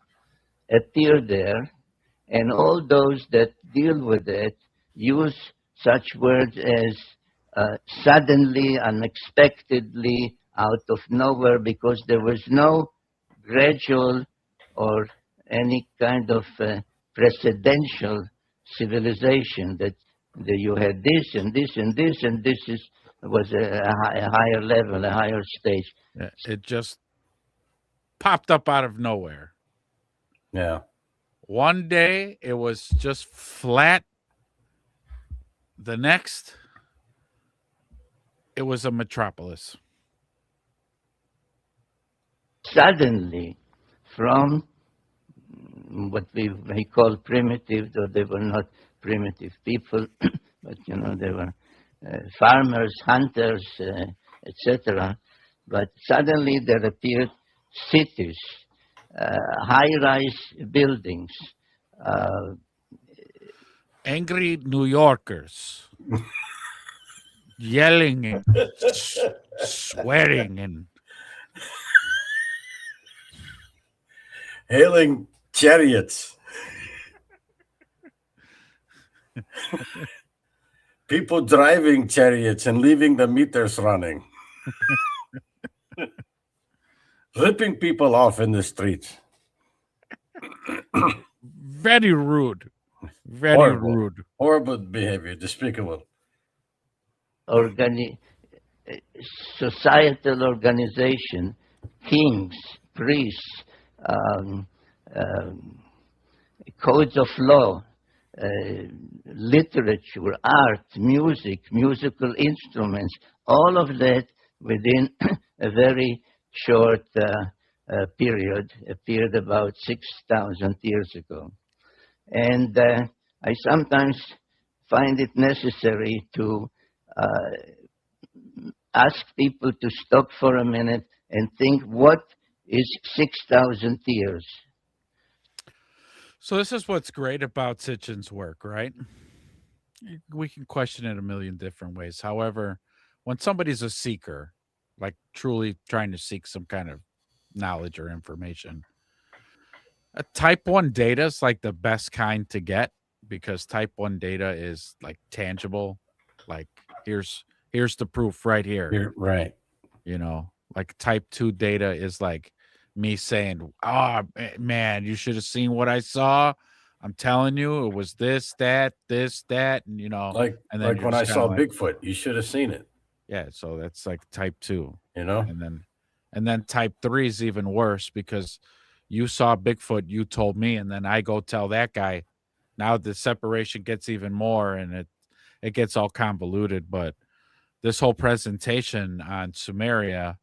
appeared there, and all those that deal with it use such words as suddenly, unexpectedly, out of nowhere, because there was no gradual or any kind of precedential civilization that you had this and this and this, and this was a higher level, a higher stage. Yeah, it just popped up out of nowhere. Yeah. One day it was just flat. The next, it was a metropolis. Suddenly, from what we may call primitive, though they were not primitive people, but they were farmers, hunters, etc. But suddenly there appeared cities, high-rise buildings, angry New Yorkers yelling and swearing and hailing chariots. People driving chariots and leaving the meters running. Ripping people off in the streets. Very rude. Very Horrible. rude. Horrible behavior. Despicable. Societal organization, kings, priests, codes of law, literature, art, music, musical instruments, all of that within a very short period, appeared about 6,000 years ago. And I sometimes find it necessary to ask people to stop for a minute and think, what is 6,000 years? So this is what's great about Sitchin's work, right? We can question it a million different ways. However, when somebody's a seeker, like truly trying to seek some kind of knowledge or information, type 1 data is like the best kind to get, because type 1 data is like tangible. Like here's the proof right here. Right. You know, like type 2 data is like me saying, oh man, you should have seen what I saw. I'm telling you, it was this, that, and you know, and then like when I saw Bigfoot, you should have seen it. Yeah, so that's like type 2, you know, and then type 3 is even worse, because you saw Bigfoot, you told me, and then I go tell that guy. Now the separation gets even more, and it gets all convoluted. But this whole presentation on Sumeria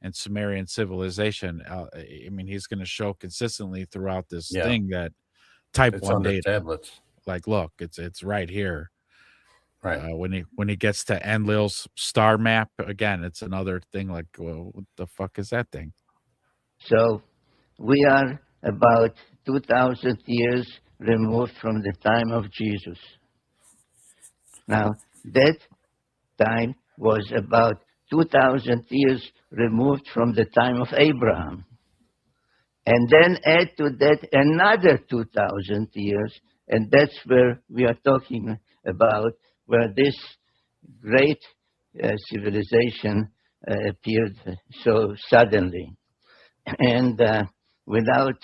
and Sumerian civilization, I mean, he's going to show consistently throughout this thing that type 1 data tablets. Like, look, it's right here. Right. When he gets to Enlil's star map again, it's another thing. Like, well, what the fuck is that thing? So we are about 2,000 years removed from the time of Jesus. Now, that time was about 2,000 years removed from the time of Abraham. And then add to that another 2,000 years, and that's where we are talking about, where this great civilization appeared so suddenly. And without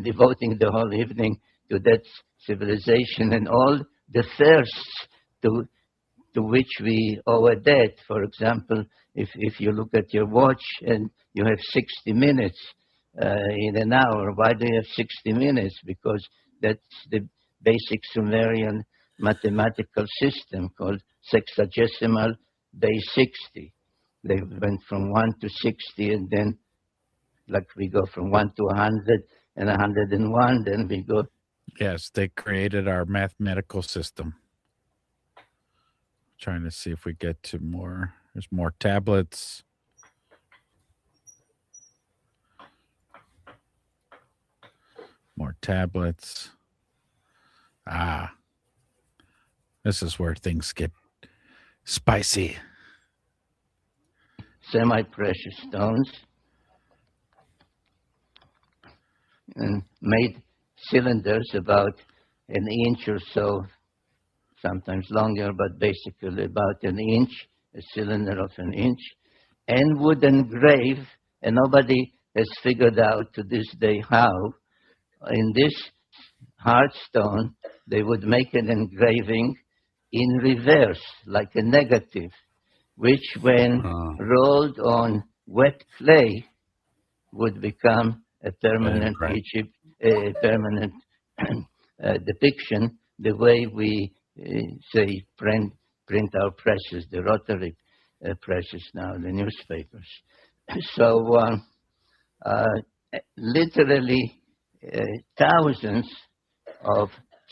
devoting the whole evening to that civilization and all the thirsts to which we owe a debt. For example, if you look at your watch and you have 60 minutes in an hour, why do you have 60 minutes? Because that's the basic Sumerian mathematical system called sexagesimal day 60. They went from 1 to 60, and then like we go from 1 to 100 and 101, then we go. Yes, they created our mathematical system. Trying to see if we get to more. There's more tablets. More tablets. Ah. This is where things get spicy. Semi-precious stones, and made cylinders about an inch or so, sometimes longer, but basically about an inch, a cylinder of an inch, and would engrave, and nobody has figured out to this day how, in this hard stone, they would make an engraving in reverse, like a negative, which when rolled on wet clay would become a permanent a permanent depiction, the way we say print our presses, the rotary presses now, the newspapers. So literally thousands of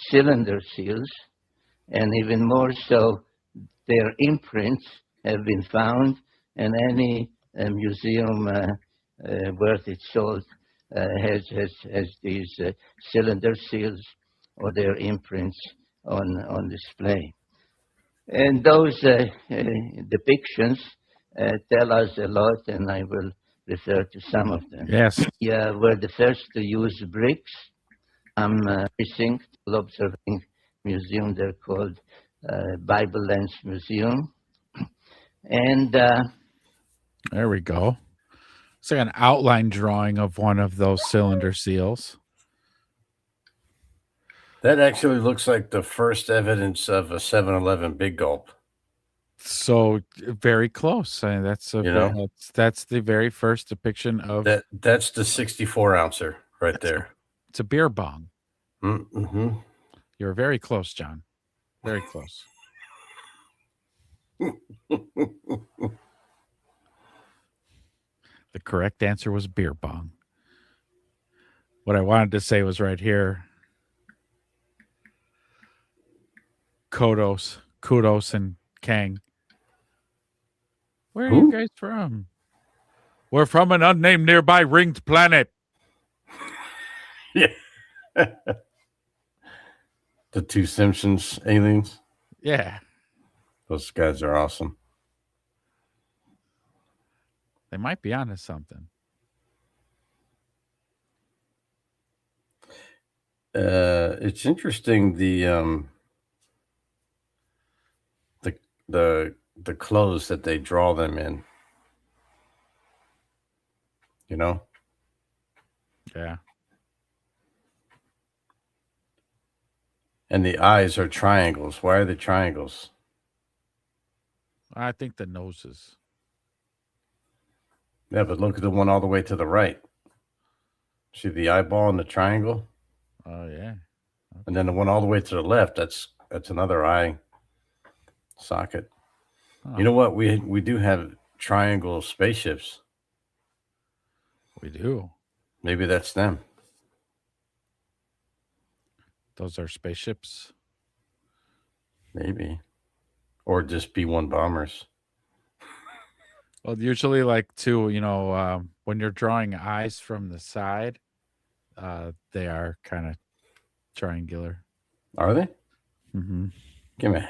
cylinder seals, and even more so, their imprints have been found, and any museum worth its salt has these cylinder seals or their imprints on display. And those depictions tell us a lot, and I will refer to some of them. Yes. Yeah, we're the first to use bricks. I'm precinct observing museum there called Bible Lens Museum. And there we go. It's like an outline drawing of one of those cylinder seals. That actually looks like the first evidence of a 7-Eleven Big Gulp. So very close. I mean, that's that's the very first depiction of that's the 64-ouncer right there. It's a beer bong. Mm-hmm. You're very close, John. Very close. The correct answer was beer bong. What I wanted to say was right here. Kudos, and Kang. Where are you guys from? We're from an unnamed nearby ringed planet. Yeah. The two Simpsons aliens. Yeah. Those guys are awesome. They might be onto something. It's interesting the clothes that they draw them in. You know? Yeah. And the eyes are triangles. Why are they triangles? I think the noses. Yeah, but look at the one all the way to the right. See the eyeball and the triangle? Oh, yeah. Okay. And then the one all the way to the left, that's another eye socket. Oh. You know what? We do have triangle spaceships. We do. Maybe that's them. Those are spaceships. Maybe. Or just B-1 bombers. Well, usually like too, when you're drawing eyes from the side, they are kind of triangular. Are they? Mm-hmm. Give me.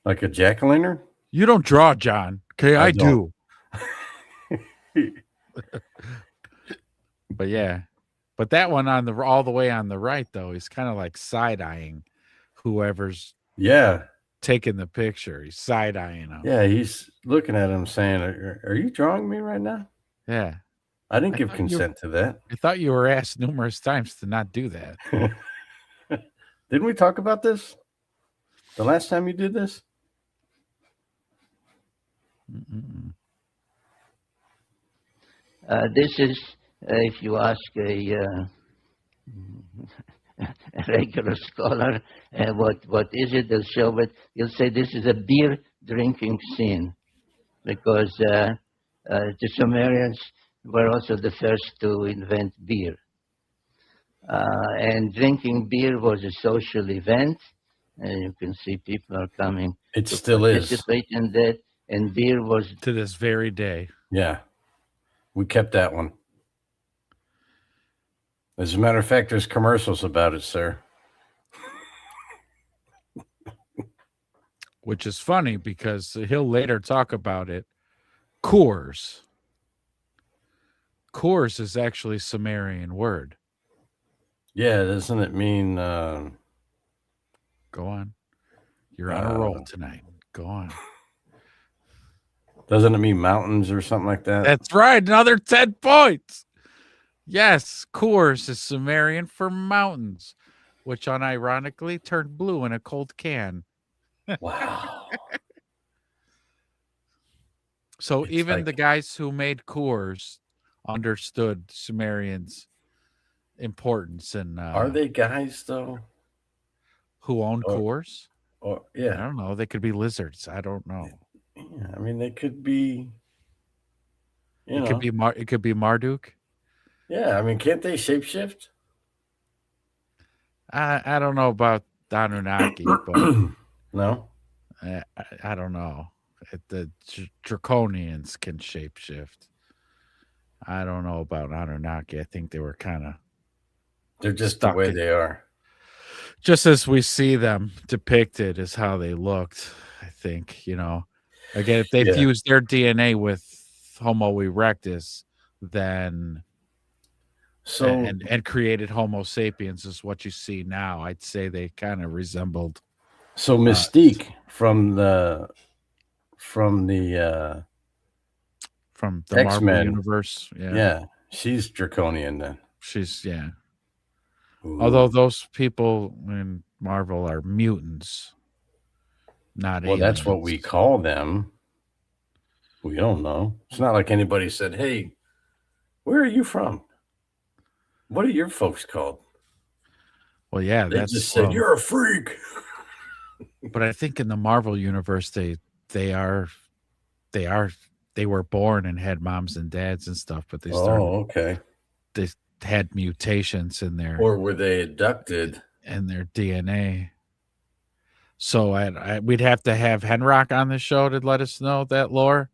Like a jack-o'-lantern? You don't draw, John. Okay, I do. But yeah. But that one all the way on the right, though, he's kind of like side-eyeing whoever's taking the picture. He's side-eyeing him. Yeah, he's looking at him saying, are you drawing me right now? Yeah. I didn't give consent to that. I thought you were asked numerous times to not do that. Didn't we talk about this the last time you did this? This is, if you ask a regular scholar, what is it? They'll show it. You'll say this is a beer drinking scene, because the Sumerians were also the first to invent beer. And drinking beer was a social event. And you can see people are coming. It still is. Participate in that. And beer was... To this very day. Yeah. We kept that one. As a matter of fact, there's commercials about it, sir. Which is funny because he'll later talk about it. Coors. Coors is actually a Sumerian word. Yeah, doesn't it mean... Go on. You're on a roll tonight. Go on. Doesn't it mean mountains or something like that? That's right. Another 10 points. Yes, Coors is Sumerian for mountains, which unironically turned blue in a cold can. Wow. So it's even the guys who made Coors understood Sumerians' importance. And are they guys, though? Who own Coors? Or yeah. I don't know. They could be lizards. I don't know. Yeah, I mean, they could be. It could be Marduk. Yeah, I mean, can't they shapeshift? I don't know about Anunnaki, but no, I don't know. The Draconians can shapeshift. I don't know about Anunnaki. I think they were kind of. They're just the way they are. Just as we see them depicted is how they looked. I think again, if they fused their DNA with Homo erectus, then So and created Homo sapiens is what you see now. I'd say they kind of resembled. So Mystique from the Marvel X-Men universe. Yeah, she's draconian then. She's Ooh. Although those people in Marvel are mutants, not Well, aliens. that's what we call them. We don't know. It's not like anybody said, "Hey, where are you from? What are your folks called?" Well, yeah, They that's just said you're a freak. But I think in the Marvel universe, they were born and had moms and dads and stuff, but they had mutations in their, or were they abducted in their DNA. So we'd have to have Henrock on the show to let us know that lore,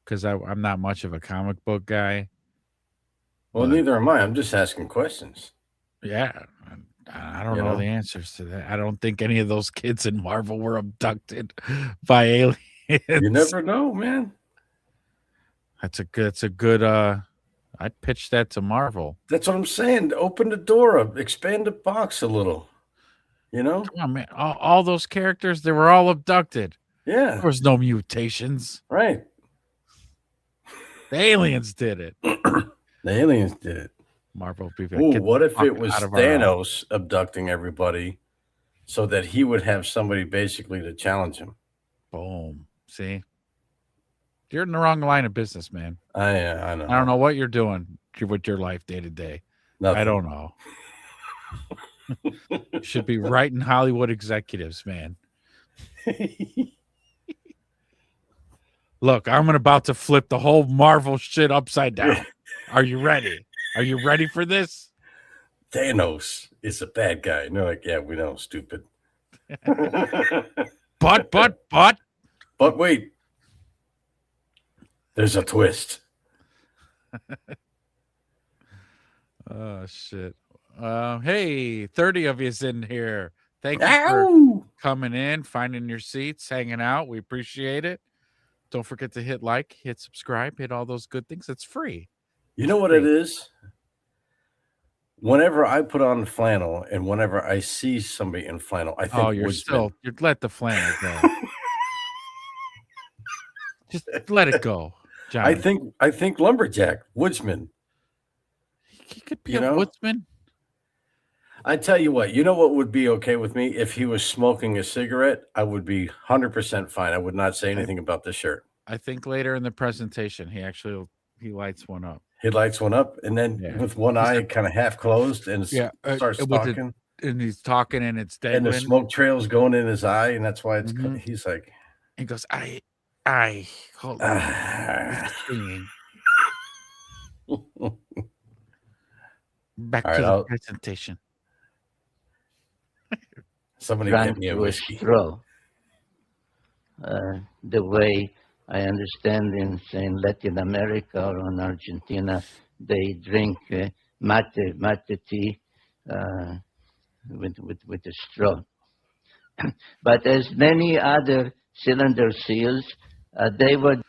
because I'm not much of a comic book guy. Well, neither am I. I'm just asking questions. Yeah, I don't know the answers to that. I don't think any of those kids in Marvel were abducted by aliens. You never know, man. That's a good I'd pitch that to Marvel. That's what I'm saying. Open the door up, expand the box a little. You know? Come on, man. All those characters, they were all abducted. Yeah. There was no mutations. Right. The aliens did it. The aliens did it. Marvel people. Ooh, what if it was Thanos abducting everybody so that he would have somebody basically to challenge him? Boom. See? You're in the wrong line of business, man. I know. I don't know what you're doing with your life day to day. I don't know. You should be writing Hollywood executives, man. Look, I'm about to flip the whole Marvel shit upside down. Are you ready? Are you ready for this? Thanos is a bad guy. And they're like, yeah, we know, stupid. But wait. There's a twist. Oh, shit. Hey, 30 of you's in here. Thank you for coming in, finding your seats, hanging out. We appreciate it. Don't forget to hit like, hit subscribe, hit all those good things. It's free. You know what it is? Whenever I put on flannel and whenever I see somebody in flannel, I think you'd let the flannel go. Just let it go, John. I think lumberjack, woodsman. He could be a woodsman. I tell you what, you know what would be okay with me? If he was smoking a cigarette, I would be 100% fine. I would not say anything about the shirt. I think later in the presentation, he lights one up. He lights one up, and then with one eye kind of half closed, and starts talking. And he's talking, and it's dead. And the smoke trail's going in his eye, and that's why he's like, he goes, I hold on. Back to the presentation. Somebody get me a whiskey. Straw. The way I understand in Latin America or in Argentina, they drink mate tea with a straw. But as many other cylinder seals, they were.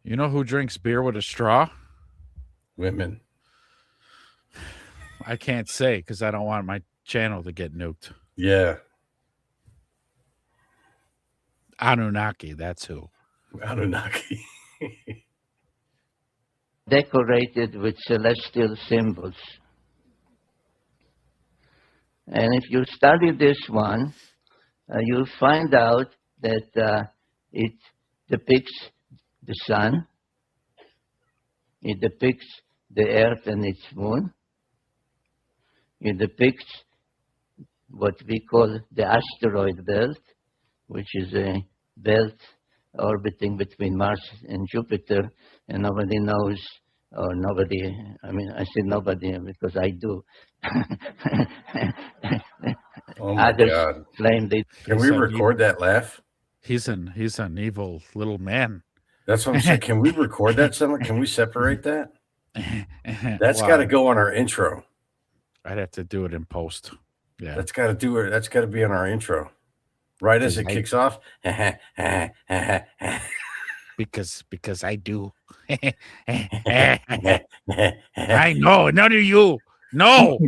You know who drinks beer with a straw? Women. I can't say because I don't want my channel to get nuked. Yeah. Anunnaki, that's who. Anunnaki. Decorated with celestial symbols. And if you study this one, you'll find out that it depicts the sun, it depicts the earth and its moon, it depicts what we call the asteroid belt, which is a belt orbiting between Mars and Jupiter, and nobody knows, or nobody, I mean, I say nobody because I do. Oh my God. Claim they. Can we record that laugh? He's an evil little man. That's what I'm saying. Can we record that somewhere? Can we separate that? That's got to go on our intro. I'd have to do it in post. Yeah. That's got to do it. That's got to be on our intro. Right as it kicks off. because I do. I know, none of you No.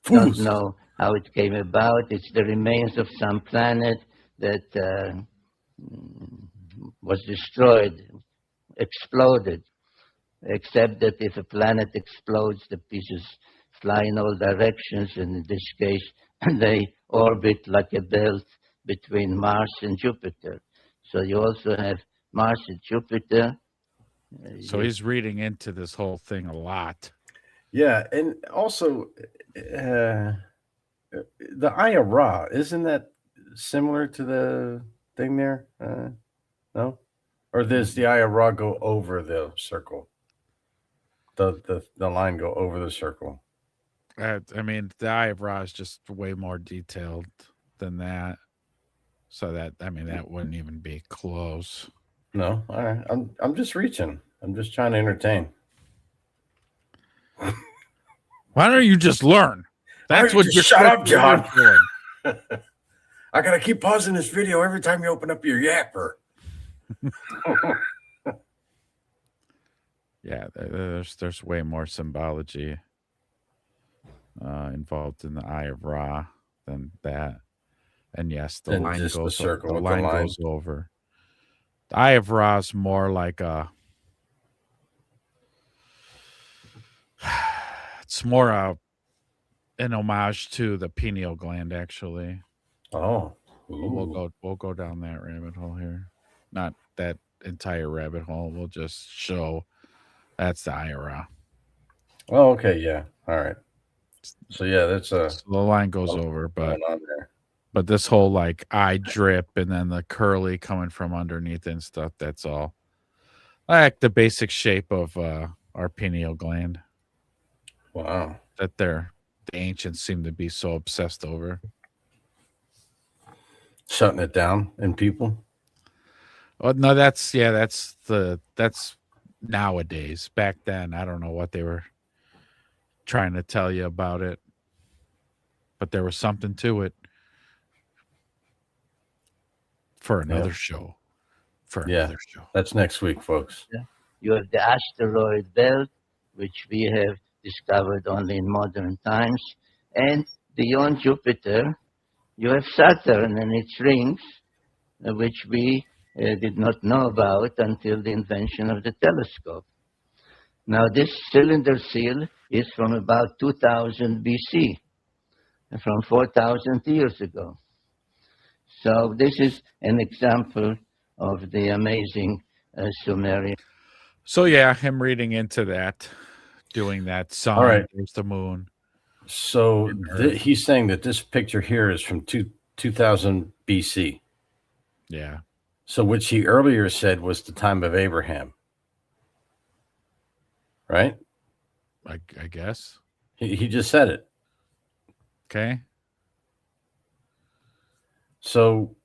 Don't know how it came about. It's the remains of some planet that was destroyed, exploded. Except that if a planet explodes, the pieces fly in all directions, and in this case, they orbit like a belt between Mars and Jupiter. So you also have Mars and Jupiter. So he's reading into this whole thing a lot. Yeah, and also the Eye of Ra, isn't that similar to the thing there? No? Or does the Eye of Ra go over the circle? The line go over the circle? I mean, the Eye of Ra is just way more detailed than that. So that, I mean, that wouldn't even be close. No? All right. I'm just reaching. I'm just trying to entertain. Why don't you just learn? That's what you're shut up, John. doing. I gotta keep pausing this video every time you open up your yapper. Yeah, there's way more symbology involved in the Eye of Ra than that. And yes, the Than line just the goes circle the with the line line. goes over. The Eye of Ra is more like it's more an homage to the pineal gland, actually. Oh, We'll go down that rabbit hole here. Not that entire rabbit hole. We'll just show that's the Eye of Ra. Oh, okay, yeah. All right. So yeah, that's So the line goes over, but going on there. But this whole like eye drip and then the curly coming from underneath and stuff, that's all like the basic shape of our pineal gland. Wow. That the ancients seem to be so obsessed over. Shutting it down in people. Oh no, that's nowadays. Back then, I don't know what they were trying to tell you about it, but there was something to it. For another show. Another show. That's next week, folks. You have the asteroid belt, which we have discovered only in modern times. And beyond Jupiter, you have Saturn and its rings, which we did not know about until the invention of the telescope. Now, this cylinder seal is from about 2000 BC, from 4,000 years ago. So this is an example of the amazing Sumerian. So yeah, him reading into that, doing that sun, All right. there's the moon. So he's saying that this picture here is from 2000 BC. Yeah. So which he earlier said was the time of Abraham. Right? I guess. He just said it. Okay. So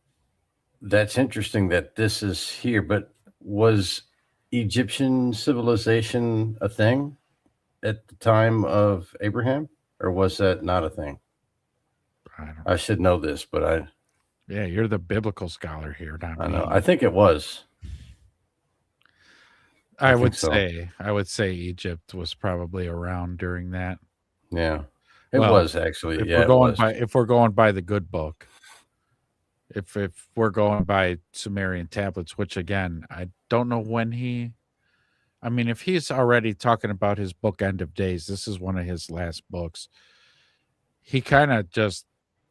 that's interesting that this is here, but was Egyptian civilization a thing at the time of Abraham, or was that not a thing? I should know this, but yeah, you're the biblical scholar here. I know. I think it was. I would say Egypt was probably around during that. Yeah, it was actually. If we're going by the good book, if we're going by Sumerian tablets, which again I don't know when if he's already talking about his book End of Days, this is one of his last books. He kind of just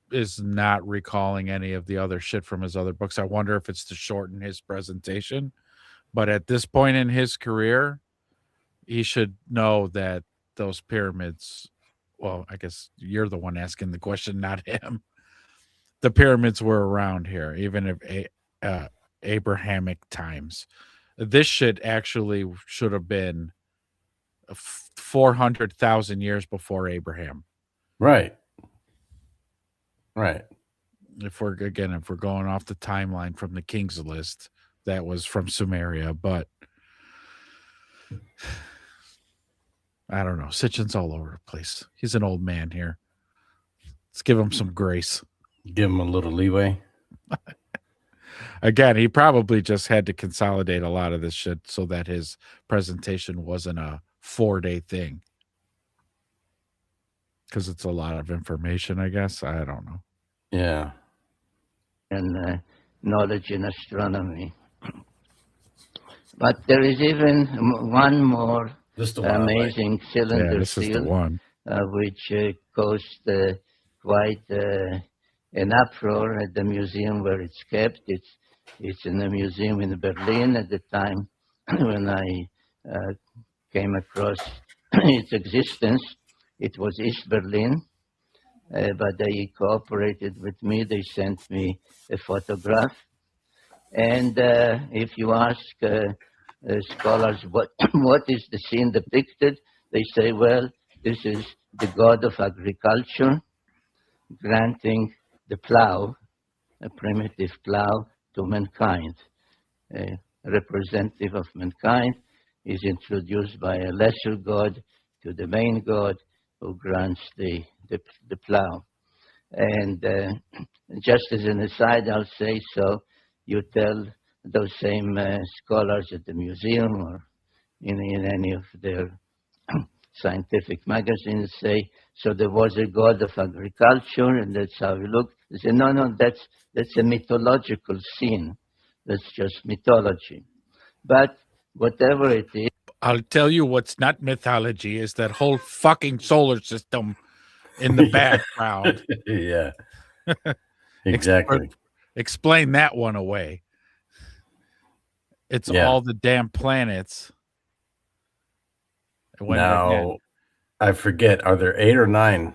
is not recalling any of the other shit from his other books. I wonder if it's to shorten his presentation. But at this point in his career, he should know that those pyramids, well, I guess you're the one asking the question, not him. The pyramids were around here, even if Abrahamic times. This shit actually should have been 400,000 years before Abraham. Right. Right. If we're going off the timeline from the King's List, that was from Sumeria, but I don't know. Sitchin's all over the place. He's an old man here. Let's give him some grace. Give him a little leeway. Again, he probably just had to consolidate a lot of this shit so that his presentation wasn't a 4-day thing. Because it's a lot of information, I guess. I don't know. Yeah. And knowledge in astronomy. But there is even one more amazing cylinder this is the seal, one. which caused quite an uproar at the museum where it's kept. It's in a museum in Berlin at the time when I came across its existence. It was East Berlin, but they cooperated with me. They sent me a photograph. And if you ask scholars what is the scene depicted, they say, well, this is the god of agriculture granting the plow, a primitive plow, to mankind. A representative of mankind is introduced by a lesser god to the main god who grants the plow. And just as an aside, I'll say, so you tell those same scholars at the museum or in any of their scientific magazines, say, so there was a god of agriculture and that's how he looked. They say, no, that's a mythological scene. That's just mythology. But whatever it is, I'll tell you what's not mythology is that whole fucking solar system in the background. Yeah. Exactly. Explain that one away. It's all the damn planets. Now, I forget, are there 8 or 9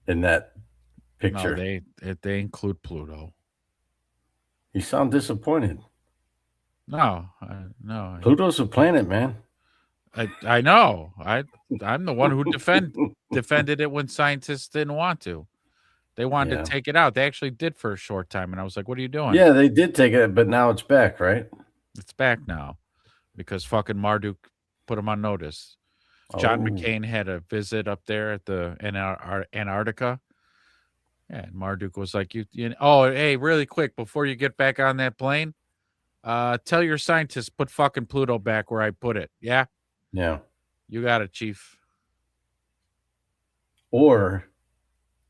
in that picture? No, they include Pluto. You sound disappointed. No. Pluto's a planet, man. I know. I'm the one who defended it when scientists didn't want to. They wanted to take it out. They actually did for a short time, and I was like, "What are you doing?" Yeah, they did take it, but now it's back, right? It's back now because fucking Marduk put them on notice. John McCain had a visit up there at the Antarctica. Yeah, and Marduk was like, hey, really quick, before you get back on that plane, tell your scientists, put fucking Pluto back where I put it. Yeah? Yeah. You got it, Chief. Or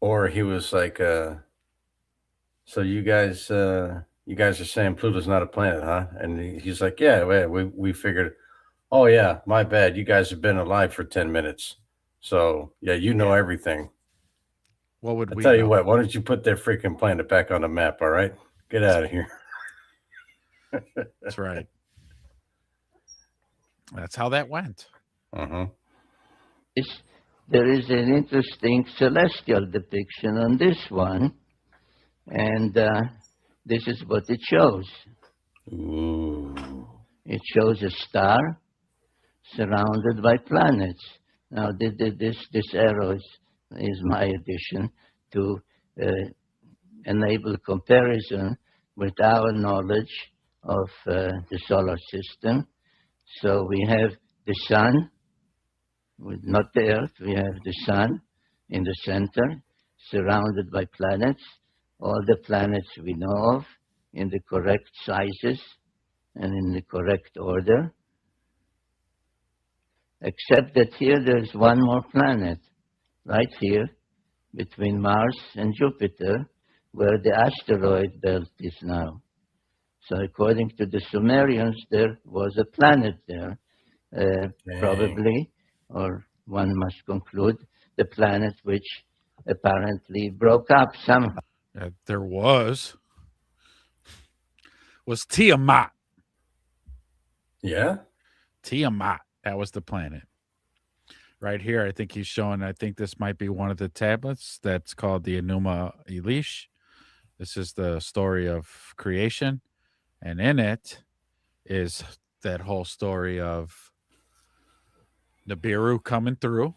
he was like, so you guys are saying Pluto's not a planet, huh? And he's like, yeah, we figured, oh yeah, my bad. You guys have been alive for 10 minutes. So yeah, you know everything. What would we tell you what, why don't you put that freaking planet back on the map, all right? Get out of here. That's right. That's how that went. Uh-huh. There is an interesting celestial depiction on this one, and this is what it shows. Ooh. It shows a star surrounded by planets. Now, this arrow is my addition to enable comparison with our knowledge of the solar system. So we have the sun, not the Earth, we have the sun in the center, surrounded by planets, all the planets we know of in the correct sizes and in the correct order, except that here there's one more planet, right here, between Mars and Jupiter, where the asteroid belt is now. So according to the Sumerians, there was a planet there, probably, or one must conclude, the planet which apparently broke up somehow. There was Tiamat. Yeah? Tiamat. That was the planet. Right here, I think he's showing, I think this might be one of the tablets that's called the Enuma Elish. This is the story of creation. And in it is that whole story of Nibiru coming through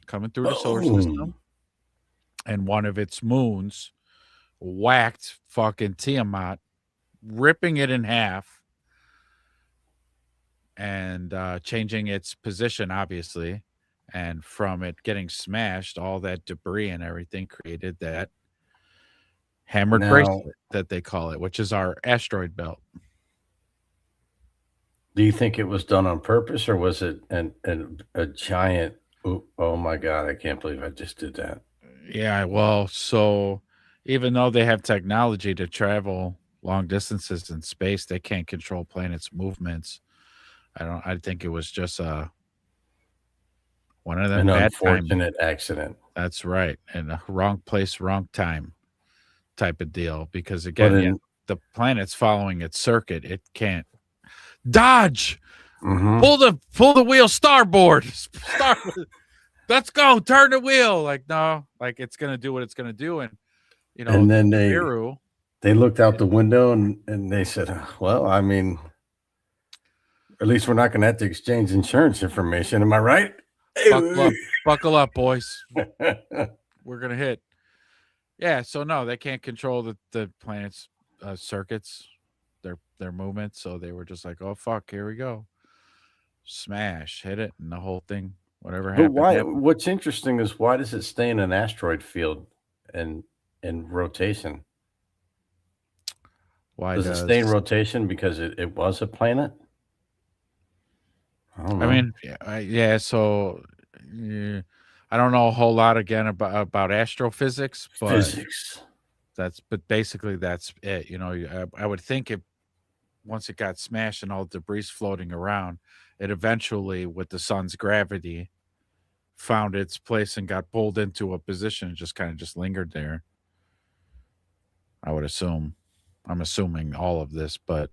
the solar system. And one of its moons whacked fucking Tiamat, ripping it in half and changing its position, obviously. And from it getting smashed, all that debris and everything created that hammered Now- bracelet that they call it, which is our asteroid belt. Do you think it was done on purpose, or was it a giant? Oh my God! I can't believe I just did that. Yeah, well, so even though they have technology to travel long distances in space, they can't control planets' movements. I think it was just one of them An bad timing. unfortunate accident. That's right, and a wrong place, wrong time type of deal. Because But again, in, the planet's following its circuit. It can't dodge. Mhm. Pull the wheel starboard. Let's go. Turn the wheel. Like, no, like it's gonna do what it's gonna do. And you know, And then they looked out the window and they said, well, I mean, at least we're not gonna have to exchange insurance information. Am I right? buckle up, boys. We're gonna hit. Yeah, so no, they can't control the planet's circuits, their movements. So they were just like, oh fuck, here we go. Smash, hit it, and the whole thing, whatever But happened. why? happened. What's interesting is why does it stay in an asteroid field and in rotation? Why does it stay in rotation because it was a planet? I don't know. I mean, yeah. So I don't know a whole lot again about astrophysics, but Physics. but basically that's it. You know, I would think once it got smashed and all the debris floating around, it eventually, with the sun's gravity, found its place and got pulled into a position and just kind of just lingered there. I would assume. I'm assuming all of this, but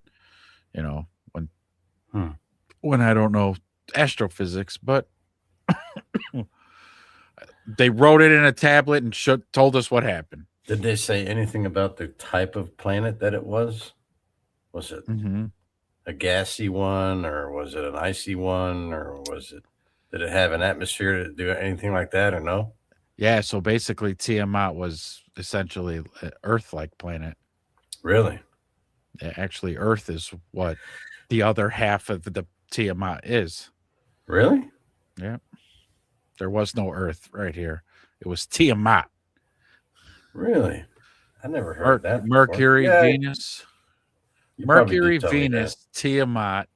you know, when I don't know astrophysics, but they wrote it in a tablet and told us what happened. Did they say anything about the type of planet that it was? Was it a gassy one, or was it an icy one, or did it have an atmosphere to do anything like that, or no? Yeah, so basically Tiamat was essentially an Earth-like planet. Really? Yeah, actually, Earth is what the other half of the Tiamat is. Really? Yeah. There was no Earth right here. It was Tiamat. Really? I never heard that before. Mercury, Yeah, Venus. you probably Mercury, did tell me Venus, Tiamat,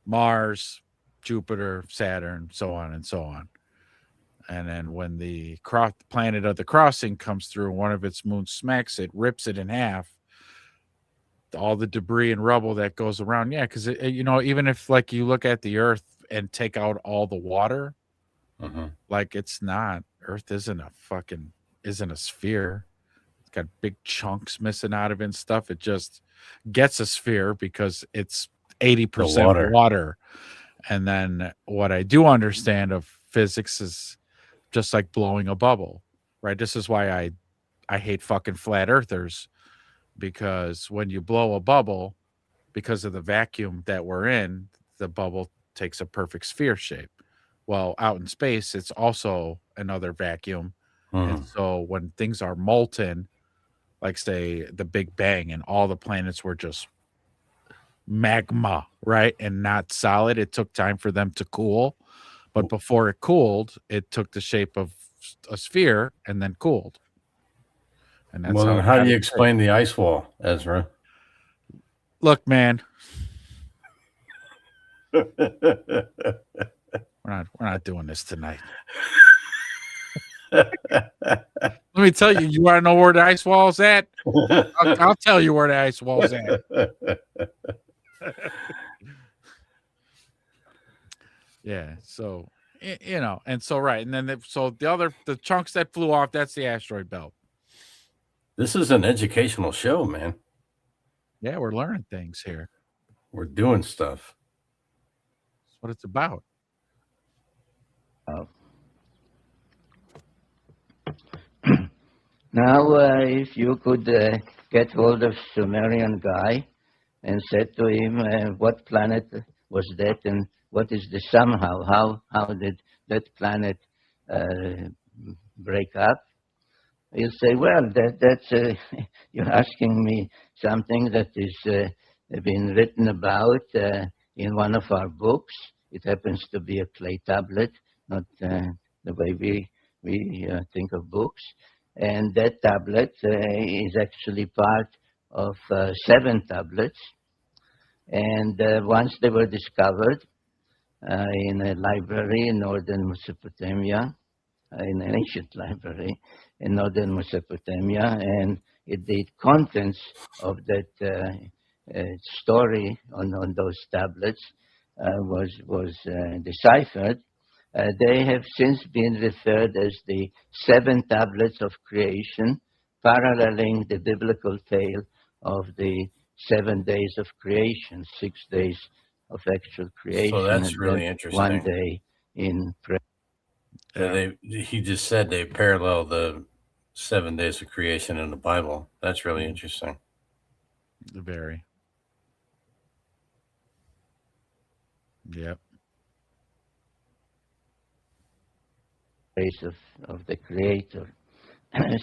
Mars, Jupiter, Saturn, so on and so on. And then when the planet of the crossing comes through and one of its moons smacks it, rips it in half, all the debris and rubble that goes around. Yeah, because, you know, even if like you look at the Earth and take out all the water, like it's not, Earth isn't a sphere. It's got big chunks missing out of it and stuff. It just gets a sphere because it's 80% water. And then what I do understand of physics is just like blowing a bubble, right? This is why I hate fucking flat earthers, because when you blow a bubble, because of the vacuum that we're in, the bubble takes a perfect sphere shape. Well, out in space, it's also another vacuum. And so when things are molten, like say the Big Bang and all the planets were just magma, right? And not solid. It took time for them to cool. But before it cooled, it took the shape of a sphere and then cooled. And that's how do you explain the ice wall, Ezra? Look, man. We're not doing this tonight. Let me tell you, you want to know where the ice wall's at? I'll tell you where the ice wall's at. Yeah, so you know, and so right, and then the chunks that flew off, that's the asteroid belt. This is an educational show, man. Yeah, we're learning things here. We're doing stuff. That's what it's about. Now, if you could get hold of Sumerian guy and said to him, what planet was that and what is the somehow? How did that planet break up? He'll say, well, that's you're asking me something that is been written about in one of our books. It happens to be a clay tablet, not the way we think of books. And that tablet is actually part of 7 tablets. And once they were discovered in a library in northern Mesopotamia, in an ancient library in northern Mesopotamia, and the contents of that story on those tablets was deciphered. They have since been referred as the 7 tablets of creation, paralleling the biblical tale of the 7 days of creation, 6 days of actual creation, So that's and really then interesting. 1 day in prayer. He just said they parallel the 7 days of creation in the Bible. That's really interesting. Very. Yep. Grace of the Creator.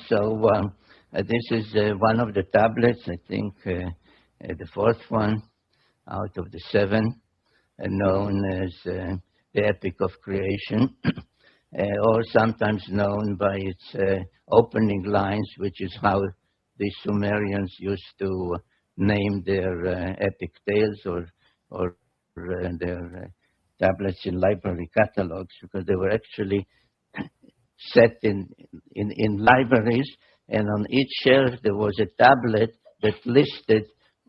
So this is one of the tablets, I think the 4th one out of the 7, known as the Epic of Creation, or sometimes known by its opening lines, which is how the Sumerians used to name their epic tales or their tablets in library catalogs, because they were actually set in libraries, and on each shelf there was a tablet that listed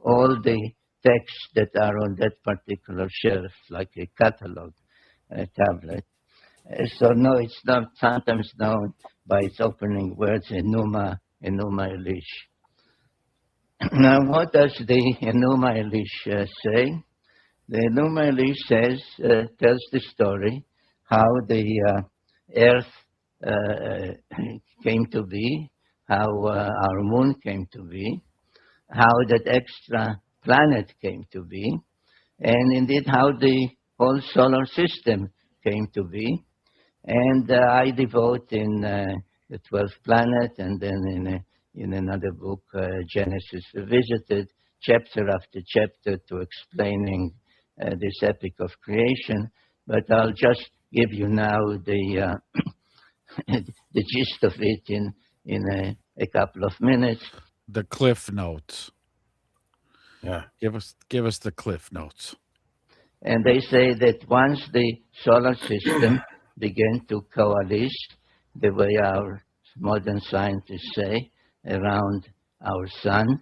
all the texts that are on that particular shelf, like a catalog tablet. So no, it's not sometimes known by its opening words, Enuma Elish. Now, what does the Enuma Elish say? The Enuma Elish tells the story how the Earth came to be, how our moon came to be, how that extra planet came to be, and indeed how the whole solar system came to be. And I devote in the 12th planet, and then in another book, Genesis Revisited, chapter after chapter to explaining this epic of creation. But I'll just give you now the the gist of it in a couple of minutes. The cliff notes. Yeah. Give us the cliff notes. And they say that once the solar system began to coalesce, the way our modern scientists say, around our sun,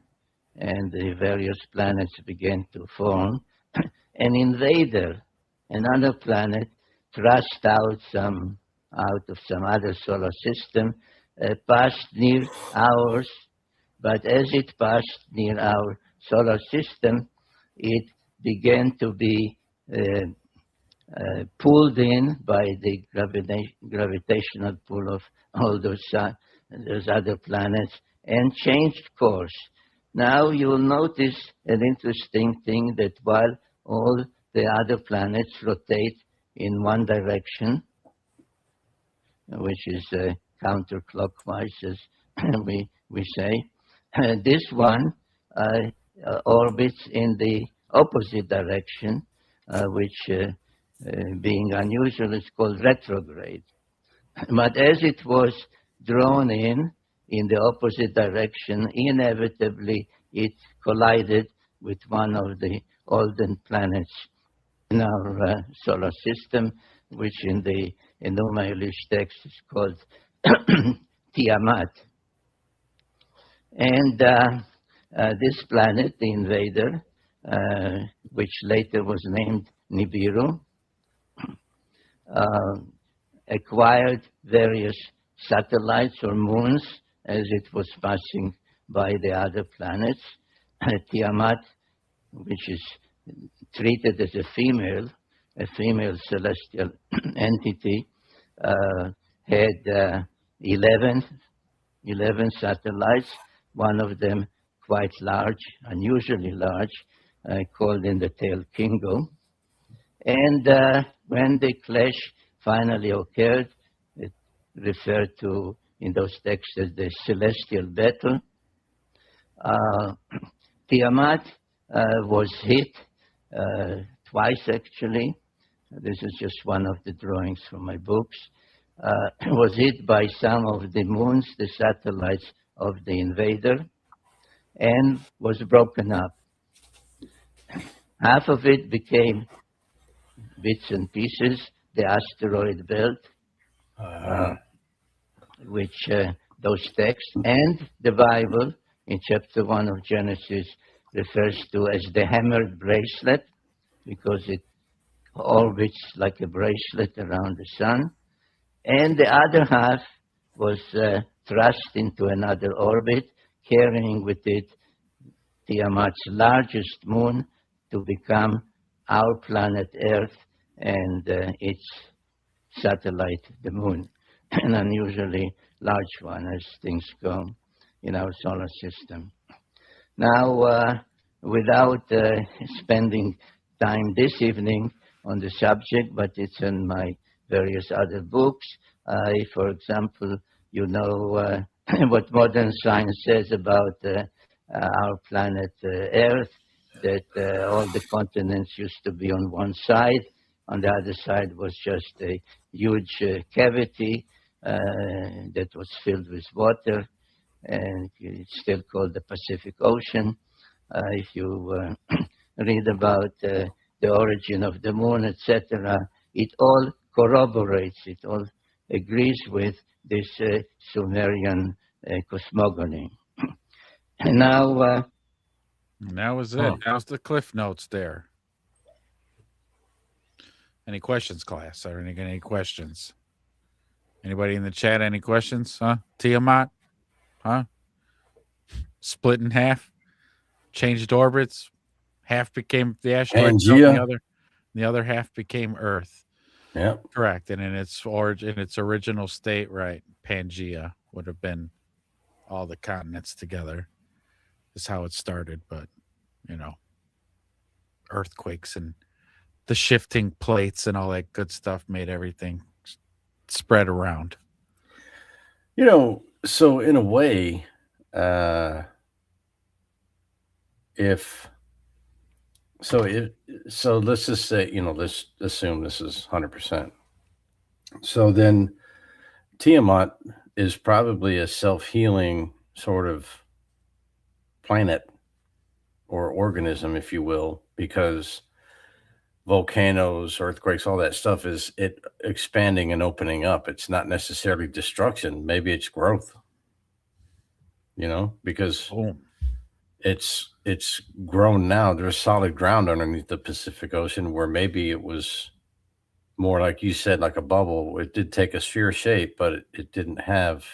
and the various planets began to form, an invader, another planet, thrust out of some other solar system, passed near ours, but as it passed near our solar system, it began to be pulled in by the gravitational pull of all those other planets and changed course. Now you will notice an interesting thing, that while all the other planets rotate in one direction, which is counterclockwise, as we say, this one orbits in the opposite direction, which being unusual is called retrograde. But as it was drawn in the opposite direction, inevitably it collided with one of the olden planets in our solar system, which in the Enuma Elish text is called Tiamat. And this planet, the invader, which later was named Nibiru, acquired various satellites or moons as it was passing by the other planets. Tiamat, which is treated as a female celestial entity, had 11 satellites, one of them quite large, unusually large, called in the tale Kingo. And when the clash finally occurred, it referred to in those texts as the celestial battle. Tiamat was hit twice, actually. This is just one of the drawings from my books. was hit by some of the moons, the satellites of the invader, and was broken up. Half of it became bits and pieces, the asteroid belt, which those texts, and the Bible in chapter 1 of Genesis refers to as the hammered bracelet, because it orbits like a bracelet around the sun. And the other half was thrust into another orbit, carrying with it Tiamat's largest moon to become our planet Earth and its satellite, the moon, an unusually large one as things go in our solar system. Now, without spending time this evening on the subject, but it's in my various other books. For example, you know what modern science says about our planet Earth, that all the continents used to be on one side. On the other side was just a huge cavity that was filled with water, and it's still called the Pacific Ocean. If you read about the origin of the moon, etc., it all corroborates, it all agrees with this Sumerian cosmogony. And now... and that was it. How's the cliff notes there? Any questions, class? Are any questions? Anybody in the chat, any questions? Huh? Tiamat? Huh? Split in half? Changed orbits? Half became the asteroid belt, the other half became Earth. Yeah. Correct. And in its origin, its original state, right, Pangea would have been all the continents together. Is how it started, but you know, earthquakes and the shifting plates and all that good stuff made everything spread around. You know, so in a way, so let's just say, you know, let's assume this is 100%. So then Tiamat is probably a self-healing sort of planet or organism, if you will, because volcanoes, earthquakes, all that stuff is it expanding and opening up. It's not necessarily destruction. Maybe it's growth, you know, because it's grown now. There's solid ground underneath the Pacific Ocean where maybe it was more like you said, like a bubble. It did take a sphere shape, but it didn't have,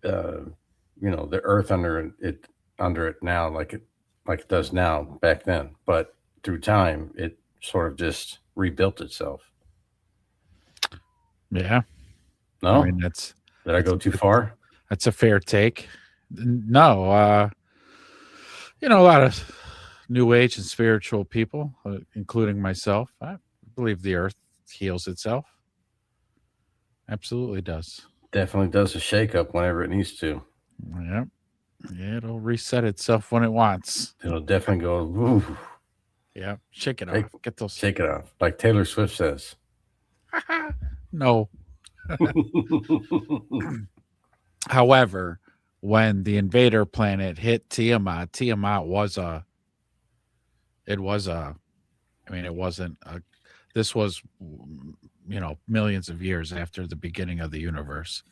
you know, the earth under it now, like it does now back then. But through time, it sort of just rebuilt itself. Yeah. No, I mean, did I go too far? That's a fair take. No, you know, a lot of New Age and spiritual people, including myself, I believe the earth heals itself. Absolutely does. Definitely does a shakeup whenever it needs to. Yep. Yeah, it'll reset itself when it wants. It'll definitely go, ooh. Yeah, shake it off. Get those. Shake it off, like Taylor Swift says. No. However, when the invader planet hit Tiamat, Tiamat was a. It wasn't a. This was, you know, millions of years after the beginning of the universe,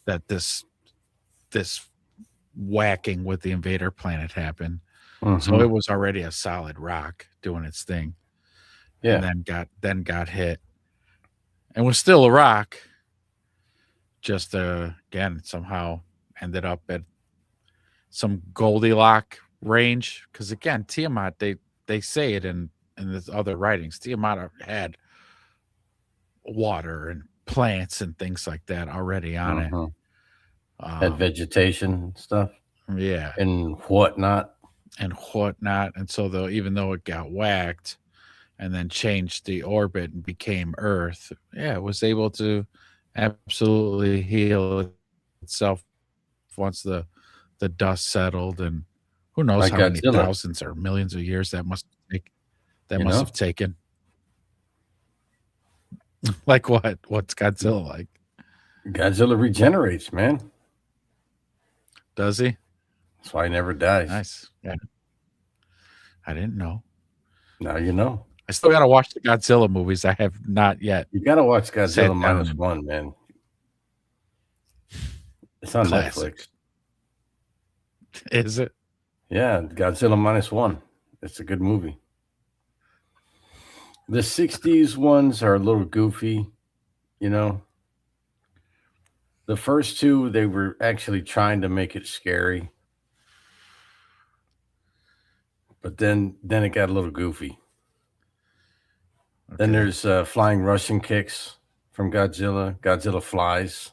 that this whacking with the invader planet happened. Mm-hmm. So it was already a solid rock doing its thing. Yeah. And then got hit. And was still a rock. Just again, somehow ended up at some Goldilocks range. Because again, Tiamat, they say it in the other writings. Tiamat had water and plants and things like that already on it. Had vegetation and stuff. Yeah. And whatnot. And so even though it got whacked and then changed the orbit and became Earth, it was able to absolutely heal itself once the dust settled. And who knows like how many thousands or millions of years that must have taken. Like what? What's Godzilla like? Godzilla regenerates, man. Does he? That's why he never dies. Nice. Yeah. I didn't know. Now you know. I still got to watch the Godzilla movies. I have not yet. You got to watch Sat Godzilla down minus and- one, man. It's on Classic. Netflix. Is it? Yeah, Godzilla minus one. It's a good movie. The 60s ones are a little goofy, you know. The first two, they were actually trying to make it scary. But then it got a little goofy. Then there's flying Russian kicks from Godzilla. Godzilla flies.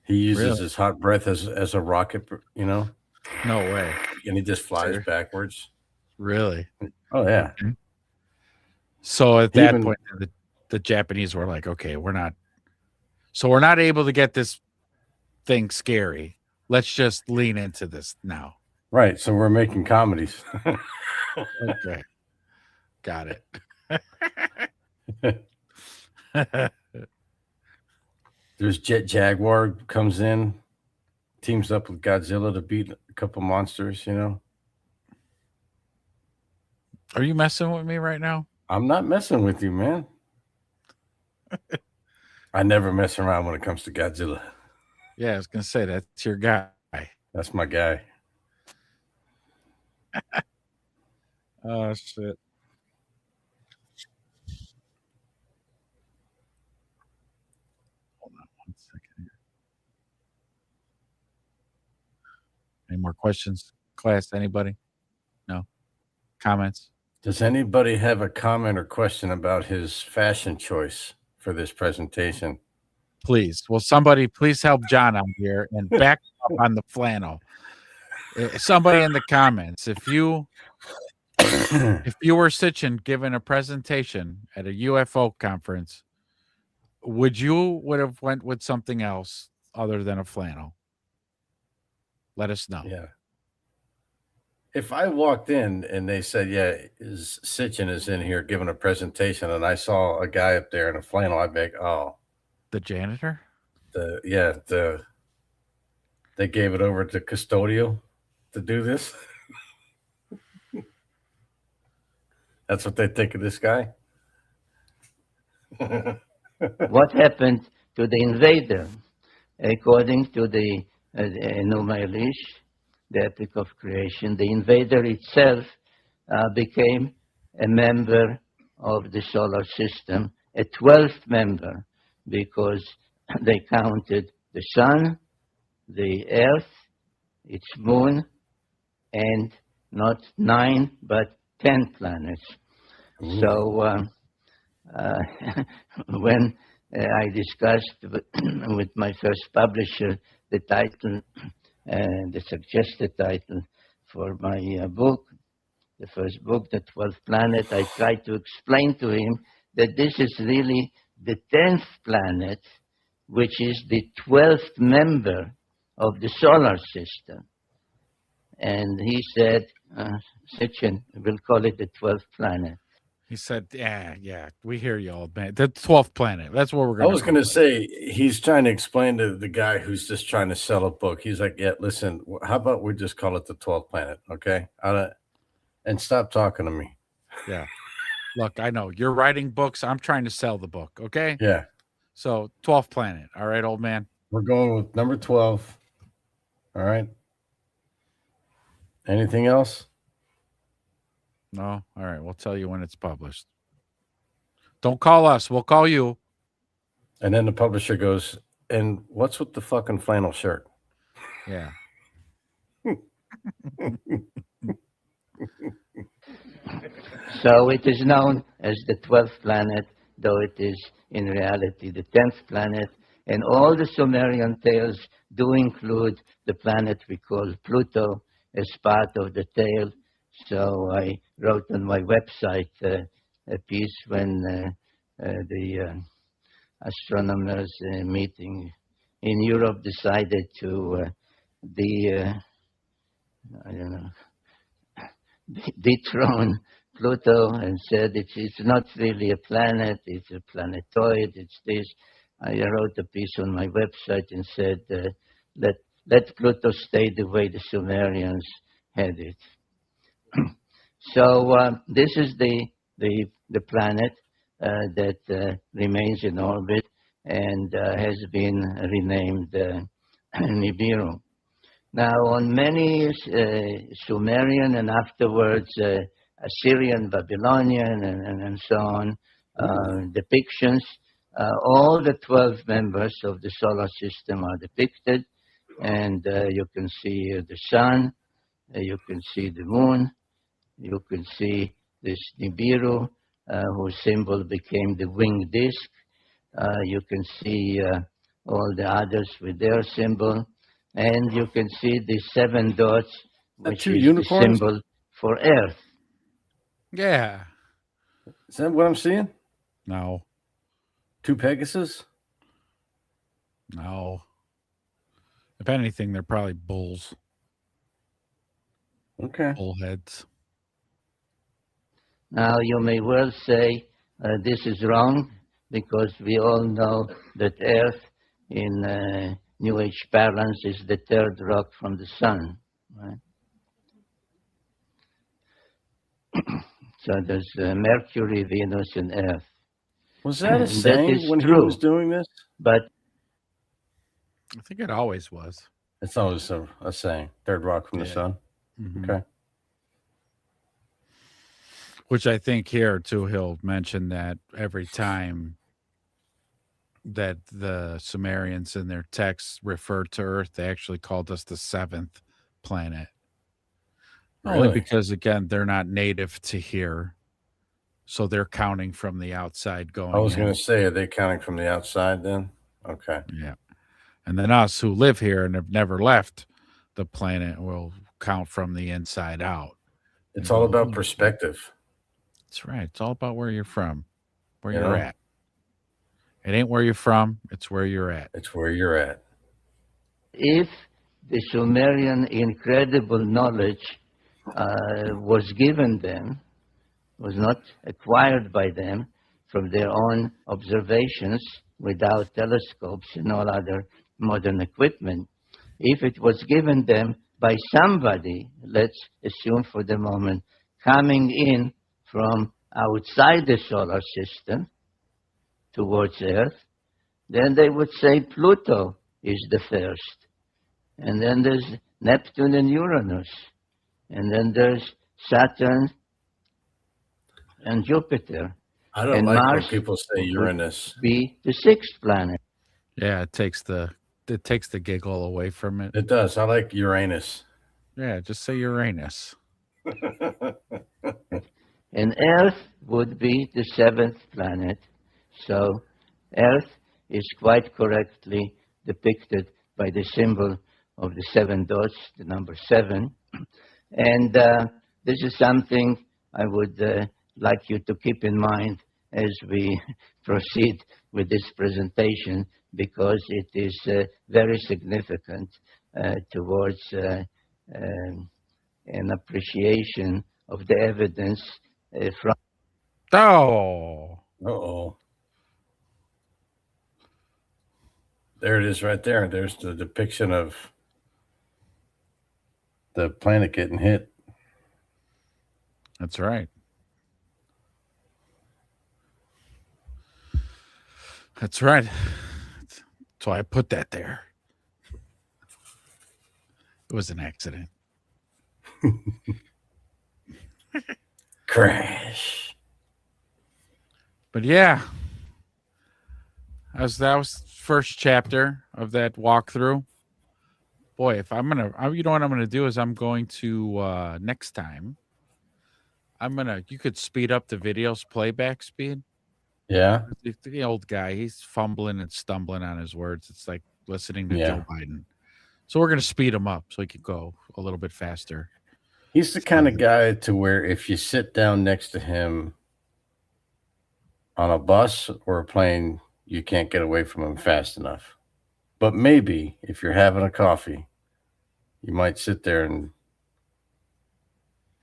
He uses his hot breath as a rocket, you know. No way. And he just flies backwards. Really? Oh, yeah. Okay. So at that point, the Japanese were like, okay, we're not able to get this thing scary. Let's just lean into this now. Right. So we're making comedies. Okay. Got it. There's Jet Jaguar comes in, teams up with Godzilla to beat a couple monsters, you know. Are you messing with me right now? I'm not messing with you, man. I never mess around when it comes to Godzilla. Yeah, I was gonna say that's your guy. That's my guy. Oh shit. Hold on 1 second here. Any more questions? Class, anybody? No? Comments? Does anybody have a comment or question about his fashion choice for this presentation? Please. Will somebody please help John out here and back up on the flannel? Somebody in the comments, if you were Sitchin giving a presentation at a UFO conference, would have went with something else other than a flannel? Let us know. Yeah. If I walked in and they said, yeah, Sitchin is in here giving a presentation, and I saw a guy up there in a flannel, I'd be like, oh. The janitor? They gave it over to custodial to do this. That's what they think of this guy. What happened to the invader? According to the Enuma the Epic of Creation, the invader itself became a member of the solar system, a 12th member, because they counted the sun, the earth, its moon, and not 9 but 10 planets. Ooh. So when I discussed with my first publisher the title, the suggested title for my book, the first book, The 12th Planet, I tried to explain to him that this is really the 10th planet, which is the 12th member of the solar system. And he said, Sitchin, we'll call it the 12th planet. He said, yeah, we hear you, old man. The 12th planet. That's what we're going to I was going to say, he's trying to explain to the guy who's just trying to sell a book. He's like, yeah, listen, how about we just call it the 12th planet, okay? And stop talking to me. Yeah. Look, I know you're writing books. I'm trying to sell the book, okay? Yeah. So 12th planet. All right, old man. We're going with number 12. All right. Anything else? No? All right. We'll tell you when it's published. Don't call us. We'll call you. And then the publisher goes, and what's with the fucking flannel shirt? Yeah. So it is known as the 12th planet, though it is in reality the 10th planet. And all the Sumerian tales do include the planet we call Pluto as part of the tale. So I wrote on my website a piece when the astronomers meeting in Europe decided to dethrone Pluto and said it's not really a planet, it's a planetoid, it's this. I wrote a piece on my website and said, let Pluto stay the way the Sumerians had it. So this is the planet that remains in orbit and has been renamed Nibiru. Now, on many Sumerian and afterwards Assyrian, Babylonian, and so on depictions, all the 12 members of the solar system are depicted, and you can see the sun, you can see the moon, you can see this Nibiru, whose symbol became the winged disk. You can see all the others with their symbol, and you can see the 7 dots, which is the symbol for Earth. Yeah. Is that what I'm seeing? No. 2 Pegasus? No. If anything, they're probably bulls. Okay. Bullheads. Now, you may well say this is wrong, because we all know that Earth in New Age parlance is the 3rd rock from the sun. Right? So there's Mercury, Venus, and Earth. Was that a saying that is when true, he was doing this? But I think it always was. It's always a saying. 3rd rock from the sun. Mm-hmm. Okay. Which I think here too, he'll mention that every time that the Sumerians in their texts referred to Earth, they actually called us the 7th planet. Really? Only because, again, they're not native to here. So they're counting from the outside going I was in. going to say, are they counting from the outside then? Okay. Yeah. And then us who live here and have never left the planet will count from the inside out. It's all about perspective. That's right. It's all about where you're from, where You you're know? at. It ain't where you're from. It's where you're at. It's where you're at. if the Sumerian incredible knowledge was given them, was not acquired by them from their own observations without telescopes and all other modern equipment, if it was given them by somebody, let's assume for the moment, coming in from outside the solar system towards Earth, then they would say Pluto is the first. And then there's Neptune and Uranus. And then there's Saturn and Jupiter. I don't and like Mars when people say Uranus. Be the 6th planet. Yeah, it takes the giggle away from it. It does. I like Uranus. Yeah, just say Uranus. And Earth would be the 7th planet. So Earth is quite correctly depicted by the symbol of the 7 dots, the number 7. And this is something I would like you to keep in mind as we proceed with this presentation, because it is very significant towards an appreciation of the evidence from. Oh. Uh-oh. There it is right there. There's the depiction of the planet getting hit. That's right. That's right. That's why I put that there. It was an accident. Crash. But yeah, that was first chapter of that walkthrough. Boy, if I'm gonna, you know what I'm gonna do is I'm going to next time. You could speed up the video's playback speed. Yeah. The old guy, he's fumbling and stumbling on his words. It's like listening to Joe Biden. So we're gonna speed him up so he could go a little bit faster. He's the kind of guy to where if you sit down next to him on a bus or a plane, you can't get away from him fast enough. But maybe if you're having a coffee, you might sit there and,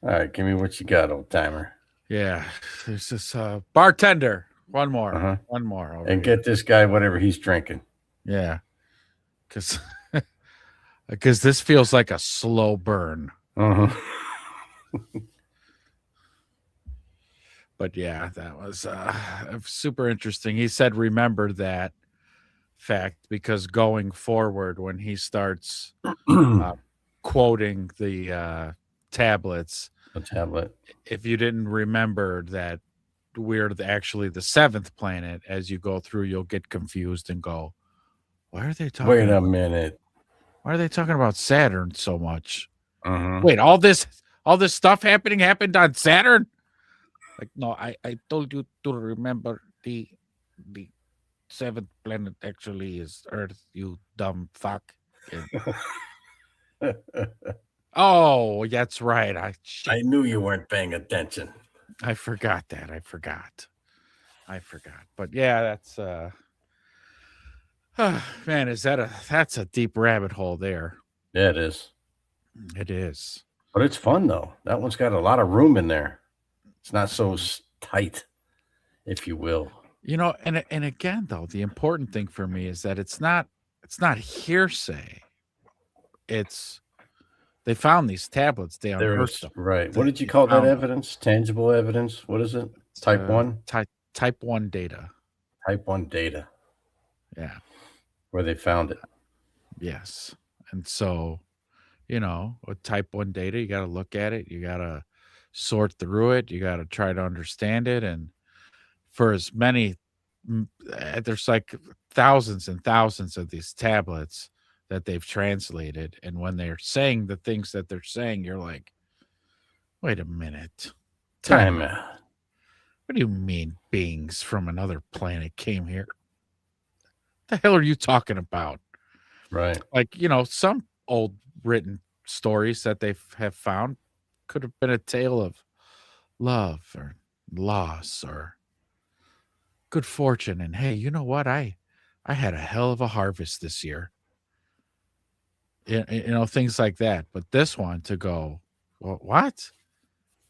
all right, give me what you got, old timer. Yeah, there's this bartender. One more. Uh-huh. One more. Over And here. get this guy whatever he's drinking. Yeah. Because this feels like a slow burn. Uh-huh. But yeah, that was super interesting. He said, remember that fact, because going forward, when he starts quoting the tablets, a tablet, if you didn't remember that we're actually the seventh planet, as you go through, you'll get confused and go, why are they talking? Wait a minute. Why are they talking about Saturn so much? Uh-huh. Wait, all this stuff happened on Saturn? Like, no, I told you to remember the seventh planet actually is Earth, you dumb fuck. Oh, that's right. I knew you weren't paying attention. I forgot that. I forgot. But yeah, that's man, that's a deep rabbit hole there. Yeah, it is. It is. But it's fun though. That one's got a lot of room in there. It's not so tight, if you will. You know, and again though, the important thing for me is that it's not hearsay. It's they found these tablets. They unearthed them. Right. What did you call that evidence? Tangible evidence? What is it? Type 1? Type 1 data. Type 1 data. Yeah. Where they found it. Yes. And so, you know, with type 1 data, you got to look at it. You got to sort through it. You got to try to understand it. And for as many, there's like thousands and thousands of these tablets that they've translated. And when they're saying the things that they're saying, you're like, wait a minute. Time out. What do you mean beings from another planet came here? The hell are you talking about? Right. Like, you know, some old written stories that they have found could have been a tale of love or loss or good fortune. And hey, you know what? I had a hell of a harvest this year. You know, things like that. But this one to go, well, what?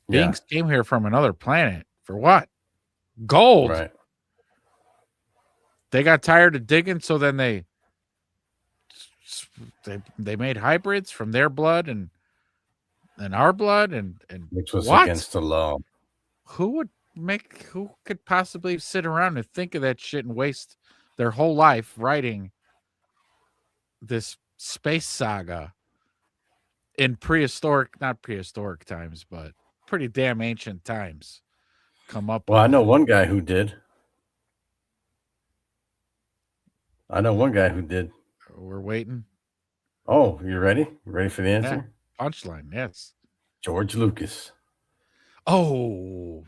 Beings came here from another planet for what? Gold. Right. They got tired of digging, so then they made hybrids from their blood and our blood and which was what? Against the law. Who could possibly sit around and think of that shit and waste their whole life writing this space saga in not prehistoric times, but pretty damn ancient times? Come up. Well, I know one guy who did. We're waiting. Oh, you ready? You ready for the answer? Yeah. Punchline, yes. George Lucas. Oh.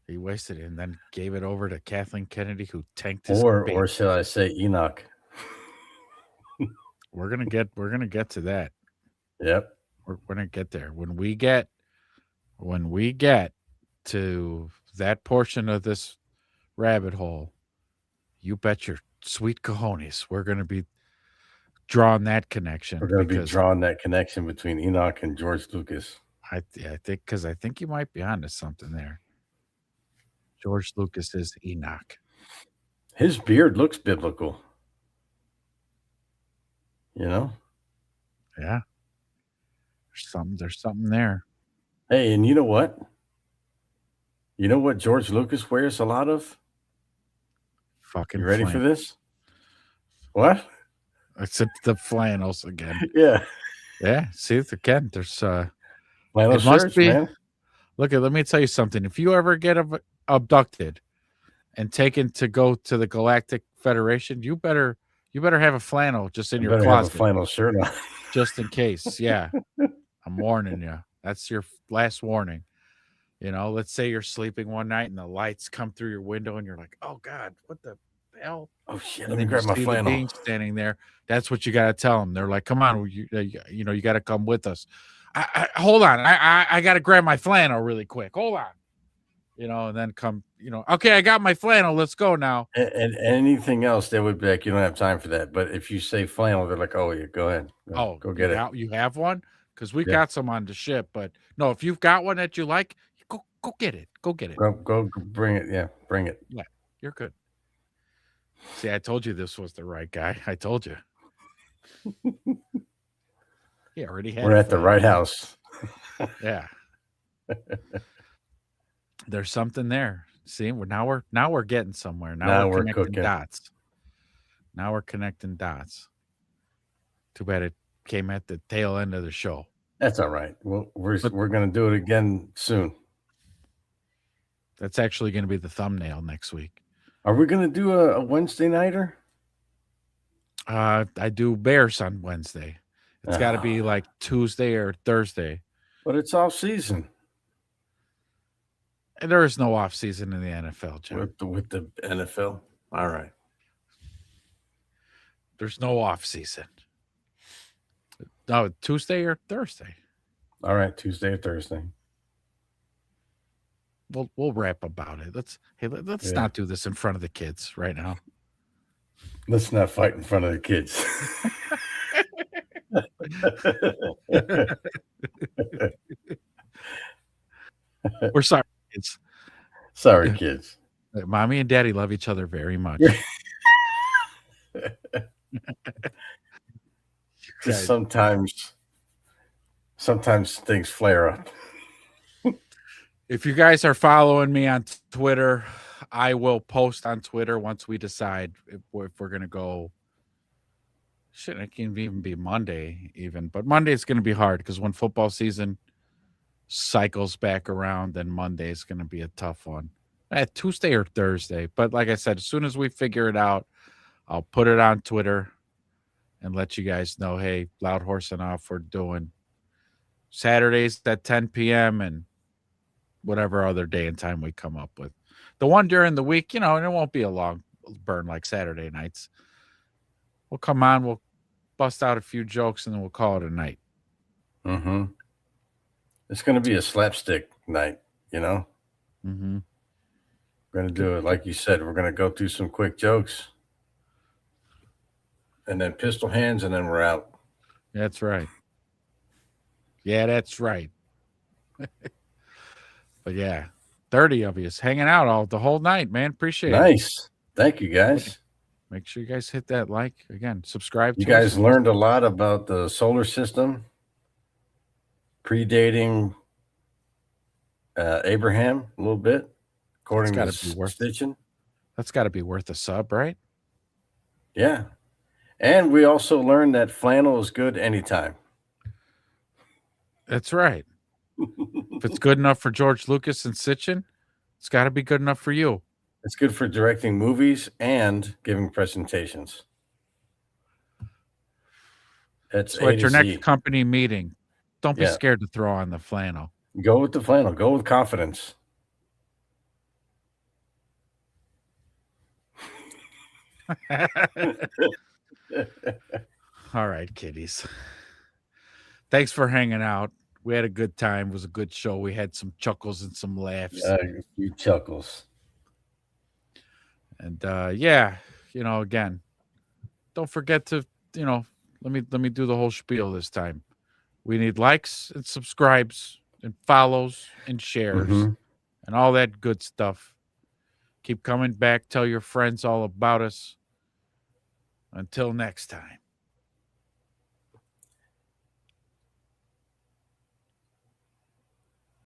He wasted it and then gave it over to Kathleen Kennedy, who tanked his or shall I say Enoch? We're gonna get to that. Yep. We're gonna get there. When we get to that portion of this rabbit hole, you bet your sweet cojones we're gonna be drawing that connection. We're gonna be drawing that connection between Enoch and George Lucas. I think you might be onto something there. George Lucas is Enoch. His beard looks biblical. You know? Yeah. There's something there. Hey, and you know what? You know what George Lucas wears a lot of? Fucking You ready flannel. for this? What? It's the flannels again. Yeah. Yeah. See, again, there's flannel it must shirts, be. Man. Look, let me tell you something. If you ever get abducted and taken to go to the Galactic Federation, you better have a flannel just in your closet. Have a flannel shirt on. Just in case. Yeah. I'm warning you. That's your last warning. You know, let's say you're sleeping one night and the lights come through your window and you're like, oh God, what the hell? Oh shit, And let me then grab you my see the flannel. being standing there. That's what you got to tell them. They're like, come on, you got to come with us. Hold on. I got to grab my flannel really quick. Hold on. You know, and then come, okay, I got my flannel. Let's go now. And anything else, they would be like, you don't have time for that. But if you say flannel, they're like, oh, yeah, go ahead. Go get it. You have one? Because we got some on the ship. But no, if you've got one that you like, Go get it. Go get it. Go bring it. Yeah, bring it. Yeah, you're good. See, I told you this was the right guy. I told you. He already had. We're at the right house. Yeah. There's something there. See, we're getting somewhere. Now we're connecting cooking. dots. Now we're connecting dots. Too bad it came at the tail end of the show. That's all right. Well, we're gonna do it again soon. That's actually going to be the thumbnail next week. Are we gonna do a Wednesday nighter? I do Bears on Wednesday. It's got to be like Tuesday or Thursday. But it's off season. And there is no off season in the NFL, Joe. With the NFL. All right. There's no off season. No, Tuesday or Thursday. All right, Tuesday or Thursday. We'll rap about it. Let's not do this in front of the kids right now. Let's not fight in front of the kids. We're sorry, kids. Sorry, kids. Mommy and Daddy love each other very much. Just sometimes things flare up. If you guys are following me on Twitter, I will post on Twitter once we decide if we're going to go. Shit, it can even be Monday even. But Monday is going to be hard because when football season cycles back around, then Monday is going to be a tough one. Tuesday or Thursday. But like I said, as soon as we figure it out, I'll put it on Twitter and let you guys know, hey, Loud Horsing Off, we're doing Saturdays at 10 p.m. and whatever other day and time we come up with. The one during the week, and it won't be a long burn like Saturday nights. We'll come on, we'll bust out a few jokes, and then we'll call it a night. Mm-hmm. It's going to be a slapstick night, Mm-hmm. We're going to do it, like you said, we're going to go through some quick jokes. And then pistol hands, and then we're out. That's right. Yeah, that's right. But yeah, 30 of you hanging out the whole night, man. Appreciate it. Nice. Thank you, guys. Make sure you guys hit that like. Again, subscribe. You guys learned a lot about the solar system, predating Abraham a little bit, according to Stitchin. That's got to be worth a sub, right? Yeah. And we also learned that flannel is good anytime. That's right. If it's good enough for George Lucas and Sitchin, it's got to be good enough for you. It's good for directing movies and giving presentations. So at your next company meeting, don't be scared to throw on the flannel. Go with the flannel. Go with confidence. All right, kiddies. Thanks for hanging out. We had a good time. It was a good show. We had some chuckles and some laughs. A few chuckles. And again, don't forget to, let me do the whole spiel this time. We need likes and subscribes and follows and shares and all that good stuff. Keep coming back. Tell your friends all about us. Until next time.